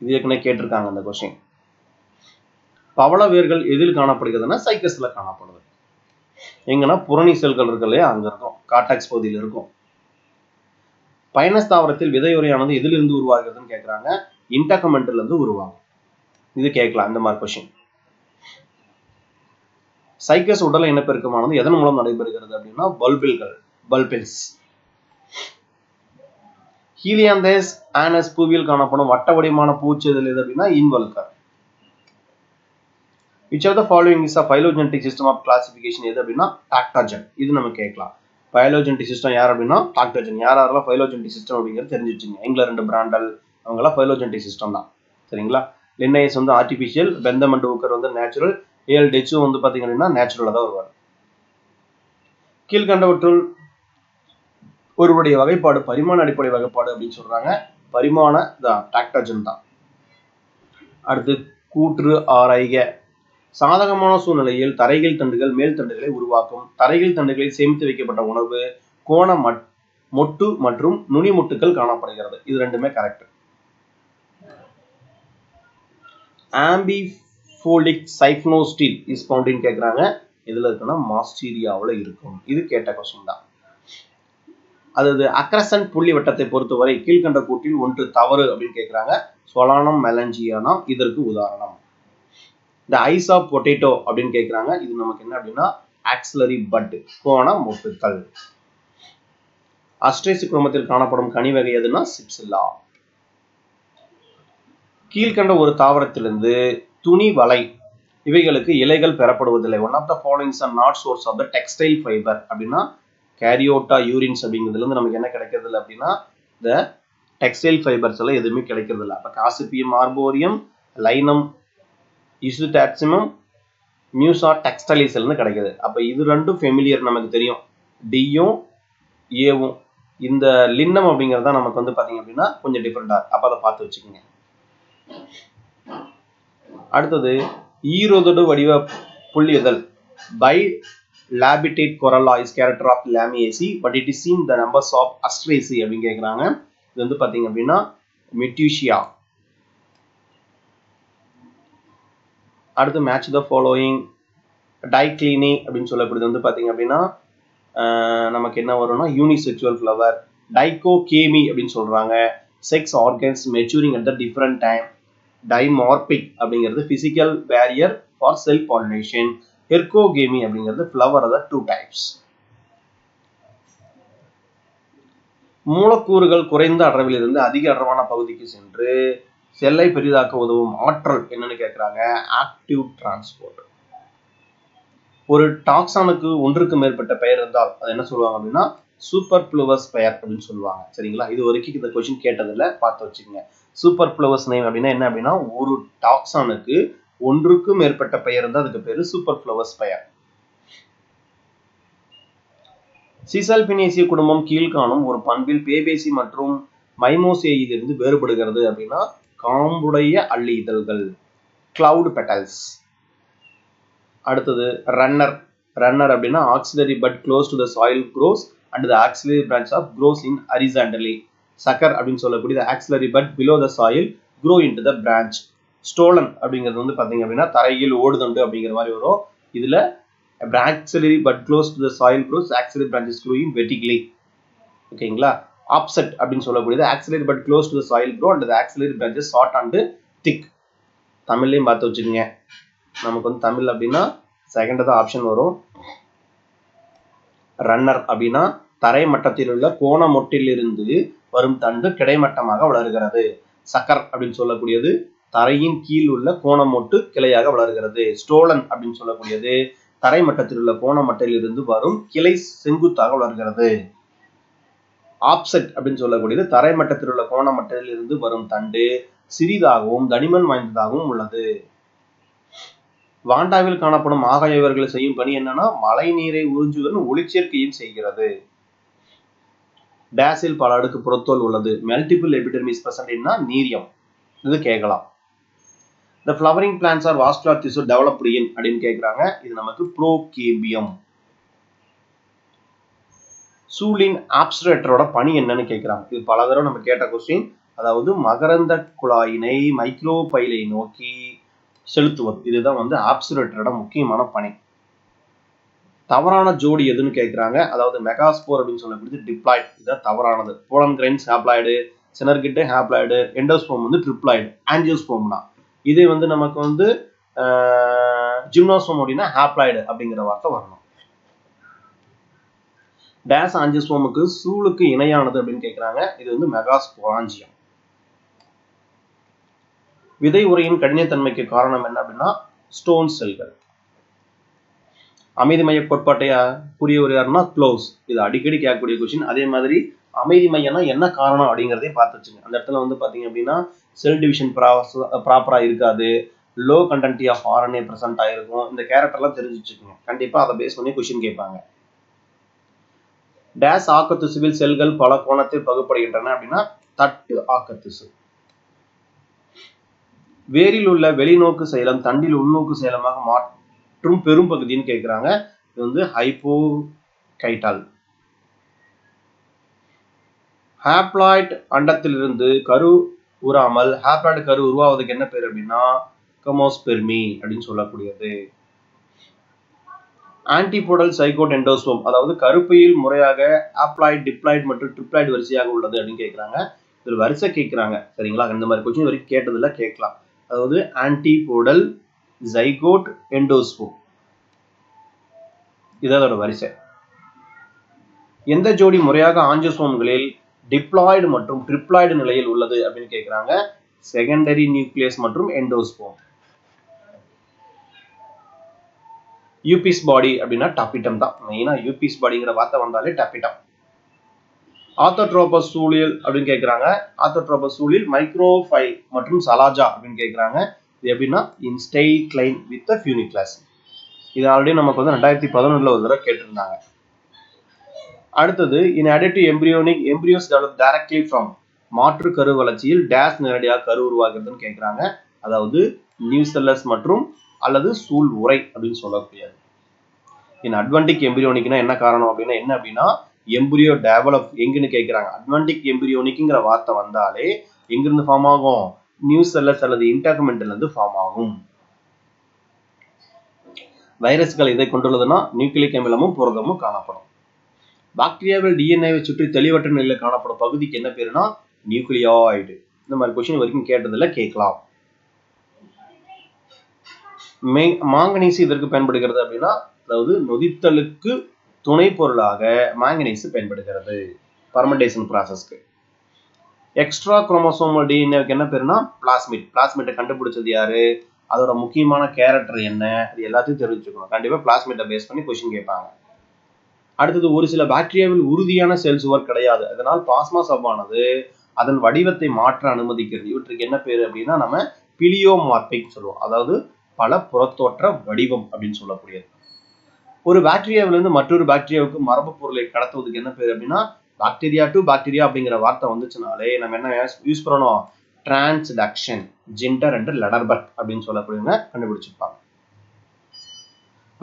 Speaker 1: இது ஏற்கனவே கேட்டிருக்காங்க அந்த கொஸ்டின். பவள வேர்கள் எதில் காணப்படுகிறதுனா சைக்கஸ்ல காணப்படுது. எங்கன்னா புரணி செல்கள் இருக்கு இல்லையா அங்க இருக்கும். கார்டாக்ஸ் பகுதியில் இருக்கும். பைனஸ் தாவரத்தில் விதையுறையானது எதிலிருந்து உருவாகிறதுன்னு கேட்கிறாங்க. இன்டகமெண்ட்ல இருந்து உருவாகும். இது கேட்கலாம் இந்த மாதிரி கொஸ்டின். சைக்கஸ் உடல் இனப்பெருக்கமானது எதன் மூலம் நடைபெறுகிறது அப்படின்னா பல்பில்ஸ். ஹீலியாந்தஸ் ஆனஸ் பூவியில் காணப்படும் வட்ட வடிவமான பூச்செதில் எது அப்படின்னா இன்வல்கர். Which of the following is a phylogenetic system of classification எது அப்படின்னா டாக்டாஜன். இது நம்ம கேட்கலாம். பைலோஜெனடிக் சிஸ்டம் யார் அப்படின்னா டாக்டாஜன். யாரெல்லாம் பைலோஜெனடிக் சிஸ்டம் அப்படிங்கிறது தெரிஞ்சு வச்சுங்க. இங்கிலாந்து பிராண்டல் அவங்கெல்லாம் பைலோஜெனடிக் சிஸ்டம் தான் சரிங்களா. லின்னேயஸ் வந்து ஆர்டிபிஷியல், பெந்தம் அண்ட் ஊக்கர் வந்து நேச்சுரல், ஏல் டெச்சும் வந்து பார்த்தீங்க அப்படின்னா நேச்சுரலாக தான் வருவார். கீழ்கண்டவற்றுள் ஒருவருடைய வகைப்பாடு பரிமாண அடிப்படை வகைப்பாடு அப்படின்னு சொல்றாங்க. பரிமாண டாக்டாஜன் தான். அடுத்து கூற்று ஆராய்க. சாதகமான சூழ்நிலையில் தரையில் தண்டுகள் மேல் தண்டுகளை உருவாக்கும். தரையில் தண்டுகளில் சேமித்து வைக்கப்பட்ட உணவு கோண மொட்டு மற்றும் நுனி மொட்டுக்கள் காணப்படுகிறது. இது ரெண்டுமே கரெக்ட். ஆம்பிஃபோலிக் சைப்னோஸ்டீல் இஸ் ஃபவுண்ட் கேட்கிறாங்க. இதுல இருக்குன்னா மாஸ்டீரியாவில் இருக்கும். இது கேட்ட கொஸ்டின் தான். அதாவது அக்ரசன்ட் புள்ளி வட்டத்தை பொறுத்தவரை கீழ்கண்ட கூற்றில் ஒன்று தவறு அப்படின்னு கேட்கிறாங்க. சொலானம் மெலஞ்சியானா இதற்கு உதாரணம். இந்த ஐஸ் ஆஃப் பொட்டேட்டோ அப்படின்னு கேட்கிறாங்க. இது நமக்கு என்ன அப்படின்னா ஆக்சிலரி பட் கோண மொட்டுக்கள். அஸ்ட்ரேசி குடும்பத்தில் காணப்படும் கனி வகை எதுனா சிப்சில்லா. கீழ்கண்ட ஒரு தாவரத்திலிருந்து துணி வலை இவைகளுக்கு இலைகள் பெறப்படுவதில்லை. One of the followings are not source of the textile fiber அப்படின்னா கேரியோட்டா யூரின்ஸ் அப்படிங்கிறதுல இருந்து நமக்கு என்ன கிடைக்கிறது இல்லை அப்படின்னா இந்த டெக்ஸ்டைல் ஃபைபர்ஸ் எல்லாம் எதுவுமே கிடைக்கிறது இல்லை. அப்ப காசிபியம் ஆர்போரியம், லைனம் இசுடாக்சிமம், மியூசா டெக்ஸ்டைலிஸ் இருந்து கிடைக்குது. அப்ப இது ரெண்டும் ஃபெமிலியர் நமக்கு தெரியும். டியும் ஏவும். இந்த லின்னம் அப்படிங்கிறதா நமக்கு வந்து பாத்தீங்க அப்படின்னா கொஞ்சம் டிஃபரெண்டா. அப்ப அதை பார்த்து வச்சுக்கோங்க. அடுத்தது ஈரோதடு வடிவ புள்ளியதல் by labitate corolla is character of Lamiaceae but it is seen the numbers of Asteraceae அப்படின்னு கேட்குறாங்க. இது வந்து பார்த்தீங்க அப்படின்னா மெட்யூஷியா. அடுத்து மேட்ச் த ஃபாலோயிங். டைக்ளீனி அப்படின்னு சொல்லக்கூடியது வந்து பார்த்தீங்க அப்படின்னா நமக்கு என்ன வரும்னா யூனிசெக்சுவல் ஃப்ளவர். டைகோகேமி அப்படின்னு சொல்றாங்க. Sex organs maturing at the different time. Dimorphic அப்படிங்கிறது physical barrier for self pollination. Herkogamy அப்படிங்கிறது ஃப்ளவர் அத 2 டைப்ஸ். மூலக்கூறுகள் குறைந்த அடர்வில் இருந்து அதிக அடர்வான பகுதிக்கு சென்று செல்லை பெரிதாக்க உதவும் ஆற்றல் என்னன்னு கேட்கிறாங்க. Active transport. ஒரு டாக்ஸானுக்கு ஒன்றுக்கு மேற்பட்ட பெயர் இருந்தால் அது என்ன சொல்லுவாங்க அப்படின்னா சூப்பர்ஃப்ளூவஸ் பெயர் அப்படின்னு சொல்லுவாங்க. சரிங்களா? இது வரைக்கும் இந்த கொஸ்டின் கேட்டதில்ல, பார்த்து வச்சுக்கோங்க. சூப்பர்ஃப்ளூவஸ் நேம் அப்படின்னா என்ன அப்படின்னா ஒரு டாக்ஸானுக்கு ஒன்றுக்கு மேற்பட்ட பெயர் இருந்தால் அதுக்கு பேரு சூப்பர்ஃப்ளூவஸ் பெயர். சிசல்பினேசிய குடும்பம் கீழ்காணும் ஒரு பண்பில் பேபேசி மற்றும் மைமோசேயிலிருந்து வேறுபடுகிறது அப்படின்னா காம்புடைய அள்ளி இதழ்கள், கிளவுட் பெட்டல்ஸ். அடுத்தது ரன்னர். ரன்னர் அப்படின்னா axillary bud close to the soil grows and the axillary branch of grows in horizontally. Sucker அப்படின்னு சொல்லக்கூடிய axillary bud below the soil grow into the branch. Stolon அப்படிங்கிறது வந்து பார்த்தீங்க அப்படின்னா தரையில் ஓடுதண்டு அப்படிங்கிற மாதிரி வரும். இதுல axillary bud close to the soil grows axillary branches grow in vertically. ஓகேங்களா? ஆப்செட் அப்படின்னு சொல்லக்கூடியது axillary bud close to the soil grow and the axillary branches short and thick. தமிழ்லையும் பார்த்து வச்சுக்கோங்க. நமக்கு வந்து தமிழ் அப்படின்னா செகண்ட் தான் ஆப்ஷன் வரும். ரன்னர் அப்படின்னா தரை மட்டத்தில் உள்ள கோண மொட்டிலிருந்து வரும் தண்டு கிடைமட்டமாக வளர்கிறது. சக்கர் அப்படின்னு சொல்லக்கூடியது தரையின் கீழ் உள்ள கோணமொட்டு கிளையாக வளர்கிறது. ஸ்டோலன் அப்படின்னு சொல்லக்கூடியது தரை மட்டத்தில் உள்ள கோணமட்டில் இருந்து வரும் கிளை செங்குத்தாக வளர்கிறது. ஆப்செட் அப்படின்னு சொல்லக்கூடியது தரை மட்டத்தில் உள்ள கோணமட்டில் இருந்து வரும் தண்டு சிறிதாகவும் தடிமன் வாய்ந்ததாகவும் உள்ளது. வாண்டாவில் காணப்படும் ஆகாயவர்கள் செய்யும் பணி என்னன்னா மழை நீரை உறிஞ்சுவதுடன் ஒளிச்சேர்க்கையும் செய்கிறது. டேஸில் பல அடுக்கு புறத்தோல் உள்ளது. மல்டிபிள் எபிடெர்மிஸ் பிரசன்ட்னா நீரியம். இது கேட்கலாம். The flowering plants are vascular tissue developed in அப்படின்னு கேட்குறாங்க. இது நமக்கு ப்ரோகேம்பியம். சூலின் ஆப்சுரேட்டரோட பணி என்னன்னு கேட்குறாங்க. இது பல தடவை நம்ம கேட்ட கொஸ்டின். அதாவது மகரந்த குழாயினை மைக்ரோபைலை நோக்கி செலுத்துவது. இதுதான் வந்து ஆப்சுரேட்டரோட முக்கியமான பணி. தவறான ஜோடி எதுன்னு கேட்குறாங்க. அதாவது மெகாஸ்போர் அப்படின்னு சொல்லக்கூடியது டிப்ளாய்டு. இதுதான் தவறானது. போலன் கிரைன்ஸ் ஹாப்ளாய்டு, செனர்கிட்டே ஹாப்ளாய்டு, எண்டோஸ்போம் வந்து ட்ரிப்ளாய்டு, ஆஞ்சியோஸ்போம்னா. இதே வந்து நமக்கு வந்து ஜிம்னோஸ்போம் அப்படின்னா ஹாப்ளாய்டு அப்படிங்கிற வார்த்தை வரணும். டேஸ் ஆஞ்சியோஸ்போமுக்கு சூளுக்கு இணையானது அப்படின்னு கேட்குறாங்க. இது வந்து மெகாஸ்போராஞ்சியம். விதை உரையின் கடினத்தன்மைக்கு காரணம் என்ன அப்படின்னா ஸ்டோன் செல்கள். அமைதி மைய கோட்பாட்டை கூறியவர் யாருன்னா க்ளோஸ். இது அடிக்கடி கேட்கக்கூடிய கொஸ்டின். அதே மாதிரி அமைதி மையம்னா என்ன காரணம் அப்படிங்கிறதையும் பார்த்து வச்சுங்க. அந்த இடத்துல வந்து பார்த்தீங்க அப்படின்னா செல் டிவிஷன் ப்ராப்பரா இருக்காது, low content of RNA present ஆயிருக்கும். இந்த கேரக்டர்லாம் தெரிஞ்சு வச்சுக்கோங்க. கண்டிப்பா அதை பேஸ் பண்ணி கொஸ்டின் கேட்பாங்க. டேஸ் ஆக்கத்திசுவில் செல்கள் பல கோணத்தில் பகுப்படுகின்றன அப்படின்னா தட்டு ஆக்கத்திசு. வேரில் உள்ள வெளிநோக்கு செயலம் தண்டில் உள்நோக்கு செயலமாக மாற்றும் பெரும் பகுதின்னு கேட்கிறாங்க. இது வந்து ஹைப்போகைட்டல். ஹாப்ளாய்ட் அண்டத்திலிருந்து கரு உறாமல் ஹாப்ளாய்டு கரு உருவாவதுக்கு என்ன பேர் அப்படின்னா கமோஸ்பெர்மி அப்படின்னு சொல்லக்கூடியது. ஆன்டிபோடல் சைகோட் எண்டோஸ்போம், அதாவது கருப்பையில் முறையாக ஹாப்ளாய்டு, டிப்ளாய்டு மற்றும் ட்ரிப்ளாய்டு வரிசையாக உள்ளது அப்படின்னு கேட்கிறாங்க. இதில் வரிசை கேட்கிறாங்க. சரிங்களா? இந்த மாதிரி கொஸ்டின் வரைக்கும் கேட்டதில்ல, கேட்கலாம். அதாவது ஆன்டிபோடல் ஜைகோட் எண்டோஸ்போம், இதோட வரிசை. எந்த ஜோடி முறையாக ஆஞ்சியோஸ்போம்களில் டிப்ளாய்டு மற்றும் ட்ரிப்ளாய்டு நிலையில் உள்ளது அப்படின்னு கேட்கிறாங்க. செகண்டரி நியூக்ளியஸ் மற்றும் எண்டோஸ்போம். யூபிஸ் பாடி அப்படின்னா டப்பிட்டம் தான். மெயினா யூபிஸ் பாடிங்கிற வார்த்தை வந்தாலே டப்பிட்டம். ஆத்தோட்ரோபஸ் சூழியல் அப்படின்னு கேட்கிறாங்க. ஆத்தோட்ரோபஸ் சூழில் மைக்ரோஃபை மற்றும் சலாஜா அப்படின்னு கேட்கிறாங்க. இது எப்படின்னா in straight line with funiculus. இது ஆல்ரெடி நமக்கு வந்து 2011 ஒரு தடவை கேட்டிருந்தாங்க. அடுத்தது இன் அடிட்டிவ் embryonic embryos develop directly from மாற்று கரு வளர்ச்சியில் டேஸ் நேரடியாக கரு உருவாக்குறதுன்னு கேட்கிறாங்க. அதாவது நியூசெல்லஸ் மற்றும் அல்லது சூழ் உரை அப்படின்னு சொல்லக்கூடியது. அட்வென்டிக் எம்பிரியோனிக்னா என்ன காரணம் அப்படின்னா என்ன அப்படின்னா எம்பிரியோ டெவலப் எங்கன்னு கேட்கிறாங்க. அட்வென்டிக் எம்பிரியோனிக்ங்கிற வார்த்தை வந்தாலே எங்கிருந்து ஃபார்ம் ஆகும்? நியூ செல்லஸ் அல்லது இன்டர்மெண்டல் இருந்து ஃபார்ம் ஆகும். வைரஸ்கள் இதை கொண்டுள்ளதுன்னா நியூக்ளிக் அமிலமும் புரதமும் காணப்படும். பாக்டீரியாவில் டிஎன்ஏவை சுற்றி தெளிவற்ற நிலையில் காணப்படும் பகுதிக்கு என்ன பேருனா நியூக்ளியாய்டு. இந்த மாதிரி கொஸ்டின் வரைக்கும் கேட்டதில்ல, கேட்கலாம். மாங்கனீசு இதற்கு பயன்படுகிறது அப்படின்னா அதாவது நொதித்தலுக்கு துணை பொருளாக மாங்கனீசு பயன்படுகிறது பர்மெண்டேஷன் ப்ராசஸ்க்கு. எக்ஸ்ட்ரா குரோமோசோமல் டிஎன்ஏவுக்கு என்ன பேருனா பிளாஸ்மிட். பிளாஸ்மிட்டை கண்டுபிடிச்சது யாரு, அதோட முக்கியமான கேரக்டர் என்ன, அது எல்லாத்தையும் தெரிஞ்சுக்கணும். கண்டிப்பா பிளாஸ்மிட்டை பேஸ் பண்ணி கொஸ்டின் கேட்பாங்க. அடுத்தது, ஒரு சில பாக்டீரியாவில் உறுதியான செல் சுவர் கிடையாது, அதனால் பிளாஸ்மா சவ்வானது அதன் வடிவத்தை மாற்ற அனுமதிக்கிறது. இவற்றுக்கு என்ன பேரு அப்படின்னா நம்ம பிலியோமார்பிக் சொல்லுவோம், அதாவது பல புறத்தோற்ற வடிவம் அப்படின்னு சொல்லக்கூடியது. ஒரு பாக்டீரியாவிலிருந்து மற்றொரு பாக்டீரியாவுக்கு மரபு பொருளை கடத்துவதுக்கு என்ன பேரு அப்படின்னா பாக்டீரியா டு பாக்டீரியா அப்படிங்கிற வார்த்தை வந்துச்சுனாலே நம்ம என்ன யூஸ் பண்ணணும்? டிரான்ஸ்டக்ஷன். ஜிண்டர் அண்ட் லெடர்பர்க் அப்படின்னு சொல்லக்கூடியவங்க கண்டுபிடிச்சிருப்பாங்க.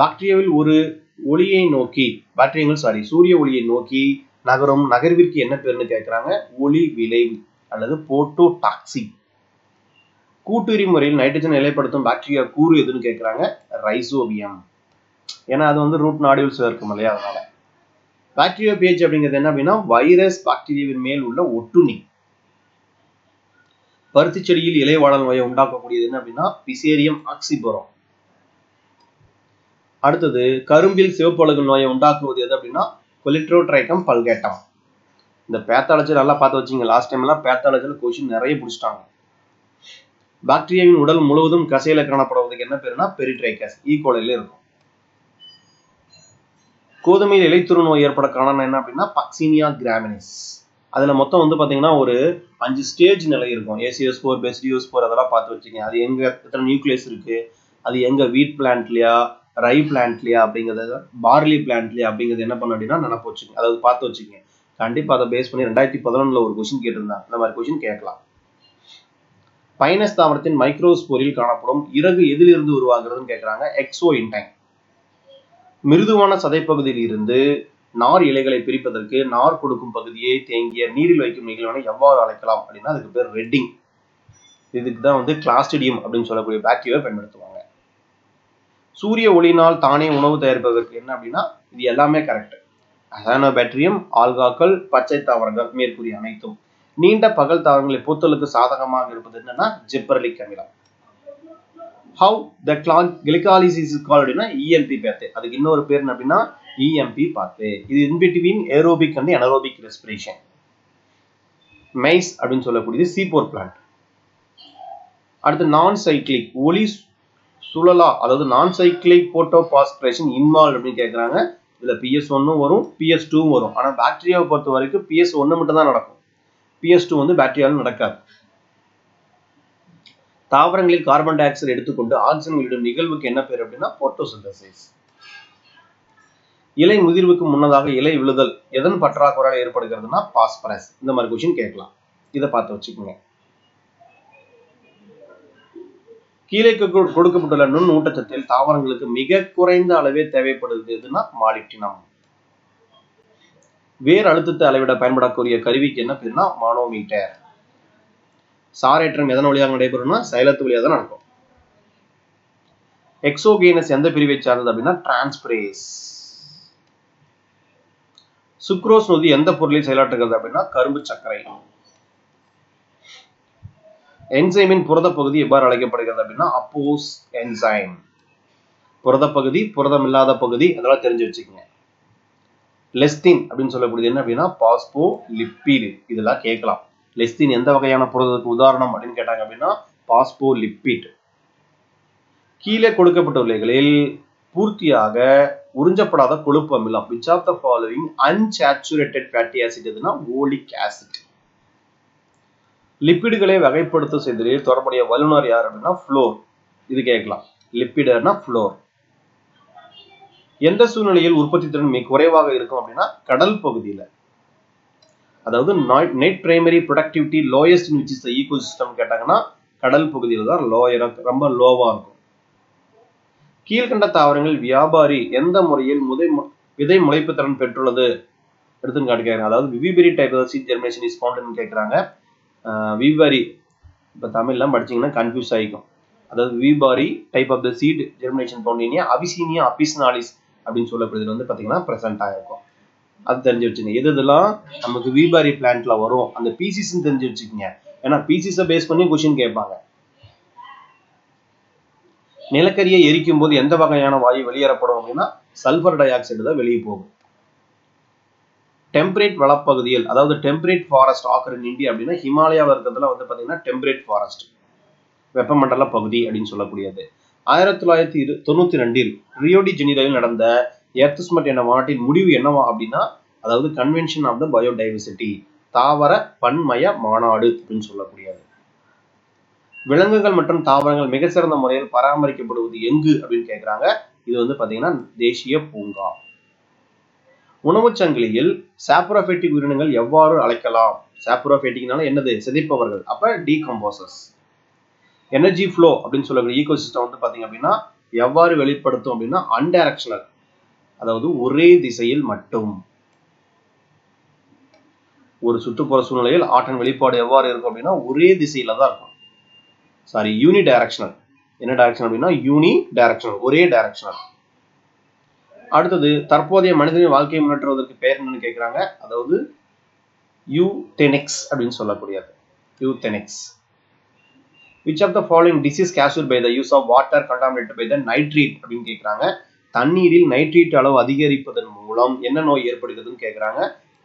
Speaker 1: பாக்டீரியாவில் ஒரு ஒளியை நோக்கி சூரிய ஒளியை நோக்கி நகரும் நகர்விற்கு என்ன பேருன்னு கேட்கிறாங்க? ஒளி விளைவு அல்லது போட்டோடாக்சி. கூட்டுரி முறையில் நைட்ரஜன் நிலைப்படுத்தும் பாக்டீரியா கூறு எதுன்னு கேட்கிறாங்க? ரைசோபியம். ஏன்னா அது வந்து ரூட் நாடியூல்ஸ் இருக்கும் இல்லையா, அதனால. பாக்டீரியா பேஜ் அப்படிங்கிறது என்ன அப்படின்னா வைரஸ் பாக்டீரியாவின் மேல் உள்ள ஒட்டுண்ணி. பருத்தி செடியில் இலைவாடல் நோயை உண்டாக்கக்கூடியது என்ன அப்படின்னா பிசேரியம் ஆக்சிபோரம். அடுத்தது, கரும்பில் சிவப்பு அழுகு நோயை உண்டாக்குவது எது அப்படின்னா கொலிட்ரோட்ரைக்கம் பல்கேட்டம். இந்த பேத்தாலஜி நல்லா பார்த்து வச்சுங்க. லாஸ்ட் டைம் எல்லாம் பேத்தாலஜில கொஸ்டின் நிறைய பிடிச்சிட்டாங்க. பாக்டீரியாவின் உடல் முழுவதும் கசையில காணப்படுவதற்கு என்ன பேருனா பெரிட்ரைக்கஸ். ஈகோலையில இருக்கும். கோதுமையில் இலைத்துரு நோய் ஏற்பட காரணம் என்ன அப்படின்னா பக்சீனியா கிராமினிஸ். அதுல மொத்தம் வந்து பாத்தீங்கன்னா ஒரு 5 ஸ்டேஜ் நிலை இருக்கும். ஏசியோஸ்போர், பெசிடியோஸ்போர், அதெல்லாம் பார்த்து வச்சுக்கங்க. அது எங்க எத்தனை நியூக்ளியஸ் இருக்கு, அது எங்க வீட் பிளான்ட்லயா, ரை பிளான்ட்லயா அப்படிங்கிறது, பார்லி பிளான்ட்லயா அப்படிங்கிறது என்ன பண்ண அப்படின்னா நினைப்பு வச்சுக்கோங்க, அதாவது பார்த்து வச்சுக்கோங்க. கண்டிப்பா அதை பேஸ் பண்ணி 2011 ஒரு கொஸ்டின் கேட்டிருந்தாங்க. இந்த மாதிரி கொஸ்டின் கேட்கலாம். பைனஸ் தாவரத்தின் மைக்ரோஸ்போரில் காணப்படும் இறகு எதிலிருந்து உருவாகிறதுன்னு கேட்கிறாங்க? Exo intine. மிருதுவான சதைப்பகுதியில் இருந்து நார் இலைகளை பிரிப்பதற்கு நார் கொடுக்கும் பகுதியை தேங்கிய நீரில் வைக்கும் நிகழ்வினை எவ்வாறு அழைக்கலாம் அப்படின்னா அதுக்கு பேர் ரெட்டிங். இதுக்கு தான் வந்து கிளாஸ்டிடியம் அப்படின்னு சொல்லக்கூடிய பாக்டீரியா பயன்படுத்துவாங்க. சூரிய ஒளியினால் தானே உணவு தயாரிப்பதற்கு என்ன அப்படின்னா இது எல்லாமே கரெக்ட். அசானோபாக்டீரியம், ஆல்காக்கள், பச்சை தாவரங்கள் மேற்கூறிய அனைத்தும். நீண்ட பகல் தாவரங்களை பூத்தலுக்கு சாதகமாக இருப்பது என்னன்னா ஜிப்பரலிக் அமிலம். How the glycolysis is called அப்படின்னா EMP pathway. அதுக்கு இன்னொரு பேர் என்ன அப்படின்னா EMP pathway. இது in between aerobic and anaerobic respiration. Maize அப்படின்னு சொல்லக்கூடியது C4 பிளான்ட். அடுத்து நான் சைக்ளிக் ஒளி சுழலா, அதாவது நான் சைக்ளிக் போட்டோபாஸ்பிரேஷன் இன்வால்வ் அப்படின்னு கேட்கறாங்க. இதுல PS1 வரும், PS2 வரும். ஆனா பாக்டீரியாவை பொறுத்த வரைக்கும் PS1 மட்டும் தான் நடக்கும். PS2 வந்து பாக்டீரியாவில் நடக்காது. தாவரங்களில் கார்பன் டை ஆக்சைடு எடுத்துக்கொண்டு ஆக்சிஜன் வெளியிடும் நிகழ்வுக்கு என்ன பேர் அப்படின்னா போட்டோசிந்தசிஸ். இலை முதிர்வுக்கு முன்னதாக இலை விழுதல் எதன் பற்றாக்குறையால் ஏற்படுகிறதுனா பாஸ்பரஸ். இந்த மாதிரி கொஸ்டின் கேட்கலாம், இதை பார்த்து வச்சுக்கோங்க. கீழே கொடுக்கப்பட்டுள்ள நுண் ஊட்டச்சத்தில் தாவரங்களுக்கு மிக குறைந்த அளவே தேவைப்படுகிறதுனா மாலிப்டினம். வேர் அழுத்தத்தை அளவிட பயன்படக்கூடிய கருவிக்கு என்ன பேருனா மானோமீட்டர். சாரேற்றம் எதன் வழியாக நடைபெறும்னா சைலத்து வழியாக தான் நடக்கும். எக்ஸோகேனஸ் எந்த பிரிவை சார்ந்தது அப்படின்னா டிரான்ஸ்பரேஸ். சுக்ரோஸ் நொதி எந்த பொருளில் செயலாற்றுகிறது அப்படின்னா கரும்பு சர்க்கரை. என்சைமின் புரத பகுதி எவ்வாறு அழைக்கப்படுகிறது அப்படின்னா அப்போஸ் என்சைம். புரத பகுதி, புரதம் இல்லாத பகுதி, அதெல்லாம் தெரிஞ்சு வச்சுக்கோங்க. லெஸ்டின் அப்படின்னு சொல்லக்கூடியது என்ன அப்படின்னா பாஸ்போ லிப்பிடு. இதெல்லாம் கேட்கலாம். லெஸ்டின் எந்த வகையான புரதத்துக்கு உதாரணம் அப்படின்னு கேட்டாங்க அப்படின்னா பாஸ்போலிப்பிட். கீழே கொடுக்கப்பட்டுள்ளவைகளில் பூர்த்தியாக உறிஞ்சப்படாத கொழுப்பு அமிலம் which of the following unsaturated fatty acid எதுனா ஓலிக் ஆசிட். லிப்பிடுகளை வகைப்படுத்த செய்தலில் தொடர்புடைய வல்லுநர் யார் அப்படின்னா ஃப்ளோர். இது கேட்கலாம். லிப்பிடர்னா ஃப்ளோர். எந்த சூழ்நிலையில் உற்பத்தி திறன் மிக குறைவாக இருக்கும் அப்படின்னா கடல் பகுதியில, அதாவது net primary productivity lowest in which is the ecosystem கேட்டாங்கன்னா கடல் பகுதியில் தான் ரொம்ப லோவா இருக்கும். கீழ்கண்ட தாவரங்கள் வியாபாரி எந்த முறையில் விதை முளைப்பு திறன் பெற்றுள்ளது எடுத்துன்னு காட்டுக்காங்க. அதாவது vivipary type of seed germination is found கேட்குறாங்க. விவிபெரி இப்போ தமிழ்லாம் படிச்சீங்கன்னா கன்ஃபியூஸ் ஆகிக்கும். அதாவது vivipary type of the seed germination found in Avicennia officinalis அப்படின்னு சொல்லப்படுறது வந்து பார்த்தீங்கன்னா ப்ரெசென்ட் ஆகிருக்கும். அது தெரிஞ்சு வச்சுங்க. இதெல்லாம் நமக்கு விபாரி பிளான்ட்ல வரும். அந்த பீசிஸ் தெரிஞ்சு வச்சுக்கோங்க. ஏன்னா பீசிஸை பேஸ் பண்ணி கொஸ்டின் கேட்பாங்க. நிலக்கரியை எரிக்கும் போது எந்த வகையான வாயு வெளியேறப்படும் அப்படின்னா சல்பர் டை ஆக்சைடு தான் வெளியே போகும். டெம்பரேட் வளப்பகுதியில், அதாவது டெம்பரேட் ஃபாரஸ்ட் ஆக்கர் இன் இந்தியா அப்படின்னா ஹிமாலயா வர்க்கத்துல வந்து பாத்தீங்கன்னா டெம்பரேட் ஃபாரஸ்ட், வெப்பமண்டல பகுதி அப்படின்னு சொல்லக்கூடியது. 1992 ரியோ டி ஜெனீரோவில் நடந்த எர்த் சமிட் என்ற மாநாட்டின் முடிவு என்னவா அப்படின்னா, அதாவது கன்வென்ஷன் ஆஃப் த பயோடைவர்சிட்டி, தாவர பன்மய மாநாடு அப்படின்னு சொல்லக்கூடியது. விலங்குகள் மற்றும் தாவரங்கள் மிக சிறந்த முறையில் பராமரிக்கப்படுவது எங்கு அப்படின்னு கேட்கிறாங்க. இது வந்து பாத்தீங்கன்னா தேசிய பூங்கா. உணவுச் சங்கிலியில் சாப்ரோஃபைட்டிக் உயிரினங்கள் எவ்வாறு அழைக்கலாம்? சாப்ரோஃபைட்டிக்னால என்னது? சிதைப்பவர்கள். அப்ப டீகம்போசர்ஸ். எனர்ஜி ஃப்ளோ அப்படின்னு சொல்லக்கூடிய ஈகோசிஸ்டம் வந்து பாத்தீங்க அப்படின்னா எவ்வாறு வெளிப்படுத்தும் அப்படின்னா அன்டைரக்ஷனல், அதாவது ஒரே திசையில் மட்டும். ஒரு சுற்றுப்புற சூழ்நிலையில் ஆற்றல் வெளிப்பாடு எவ்வாறு இருக்கும் அப்படின்னா ஒரே திசையில தான் இருக்கும். சாரி, யூனி டைரக்ஷனல். என்ன டைரக்ஷன் அப்படின்னா யூனி டைரக்ஷனல், ஒரே டைரக்ஷனல். அடுத்தது தற்போதைய மனிதனின் வாழ்க்கையை முன்னேற்றுவதற்கு பெயர் என்னன்னு கேட்கிறாங்க. அதாவது யூதெனிக்ஸ் அப்படின்னு சொல்லக்கூடியது. யூதெனிக்ஸ். Which of the following disease caused by the use of water contaminated by the nitrate அப்படின்னு கேட்கிறாங்க. தண்ணீரில் நைட்ரேட் அளவு அதிகரிப்பதன் மூலம் என்ன நோய் ஏற்படுகிறதுன்னு கேட்கிறாங்க.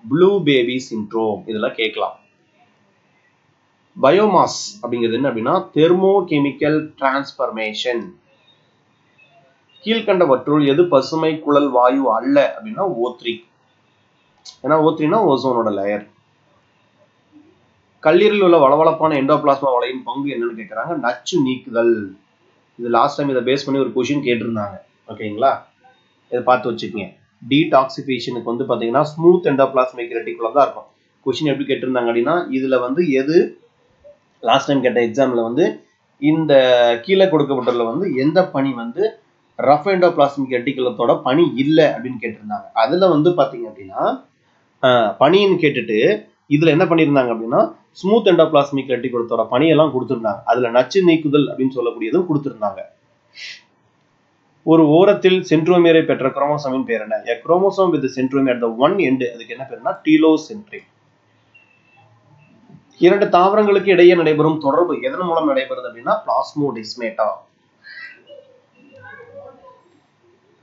Speaker 1: Blue baby syndrome. இதெல்லாம் கேட்கலாம். பயோமாஸ் அப்படிங்கிறது என்ன அப்படின்னா தெர்மோகெமிக்கல் டிரான்ஸ்பர்மேஷன். கீழ்கண்டவற்றுள் எது பசுமை குழல் வாயு அல்ல அப்படின்னா O3. ஏன்னா O3னா ஓசோனோட லேயர். கல்லீரலில் உள்ள வளவளப்பான எண்டோபிளாஸ்மா வலையின் பங்கு என்னன்னு கேட்கிறாங்க. நச்சு நீக்குதல். இது லாஸ்ட் டைம் இதை பேஸ் பண்ணி ஒரு கொஸ்டின் கேட்டிருந்தாங்க. ஓகேங்களா, இதை பார்த்து வச்சுக்கோங்க. டீடாக்சிஃபிகேஷனுக்கு வந்து பாத்தீங்கன்னா ஸ்மூத் எண்டோபிளாஸ்மிக் ரெட்டிகுலம் தான் இருக்கும். கொஸ்டின் எப்படி கேட்டிருந்தாங்க அப்படின்னா இதுல வந்து எது லாஸ்ட் டைம் கேட்ட எக்ஸாம்ல வந்து இந்த கீழே கொடுக்கப்பட்டுள்ள வந்து எந்த பணி வந்து ரஃப் எண்டோபிளாஸ்மிக் ரெட்டிகுலத்தோட பணி இல்லை அப்படின்னு கேட்டிருந்தாங்க. அதுல வந்து பாத்தீங்க அப்படின்னா பணின்னு கேட்டுட்டு இதுல என்ன பண்ணியிருந்தாங்க அப்படின்னா ஸ்மூத் எண்டோபிளாஸ்மிக் ரெட்டிகுலத்தோட பணியெல்லாம் கொடுத்திருந்தாங்க. அதுல நச்சு நீக்குதல் அப்படின்னு சொல்லக்கூடியதும் கொடுத்திருந்தாங்க. ஒரு ஓரத்தில் சென்ட்ரோமியரை பெற்ற குரோமோசோமின் பேர் என்ன? A chromosome with centromere at the one end, அதுக்கு என்ன பேருன்னா டீலோசென்ட்ரிக். இரண்டு தாவரங்களுக்கு இடையே நடைபெறும் தொடர்பு எதன் மூலம் நடைபெறுது அப்படின்னா பிளாஸ்மோடெஸ்மாட்டா.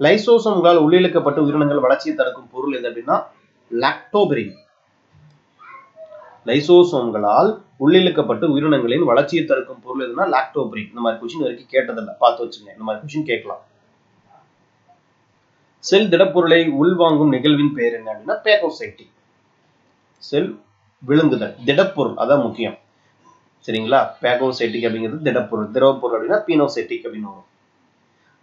Speaker 1: லைசோசோம்களால் உள்ளிழுக்கப்பட்ட உயிரினங்கள் வளர்ச்சியை தடுக்கும் பொருள் எது அப்படின்னா லாக்டோபெரின். லைசோசோம்களால் உள்ளிழுக்கப்பட்ட உயிரினங்களின் வளர்ச்சியை தடுக்கும் பொருள் எதுனா லாக்டோபெரின். இந்த மாதிரி கொஸ்டின் வரைக்கும் கேட்டதில்லை, பார்த்து வச்சுங்க. இந்த மாதிரி கொஸ்டின் கேட்கலாம். செல் திடப்பொருளை உள்வாங்கும் நிகழ்வின் பெயர் என்ன அப்படின்னா பேகோசைட்டிக். செல் விழுங்குதல், திடப்பொருள் அதான் முக்கியம். சரிங்களா, பேகோசைட்டிக் அப்படிங்கிறது திடப்பொருள். திரவப்பொருள் அப்படின்னா பீனோசைட்டிக் அப்படின்னு வரும்.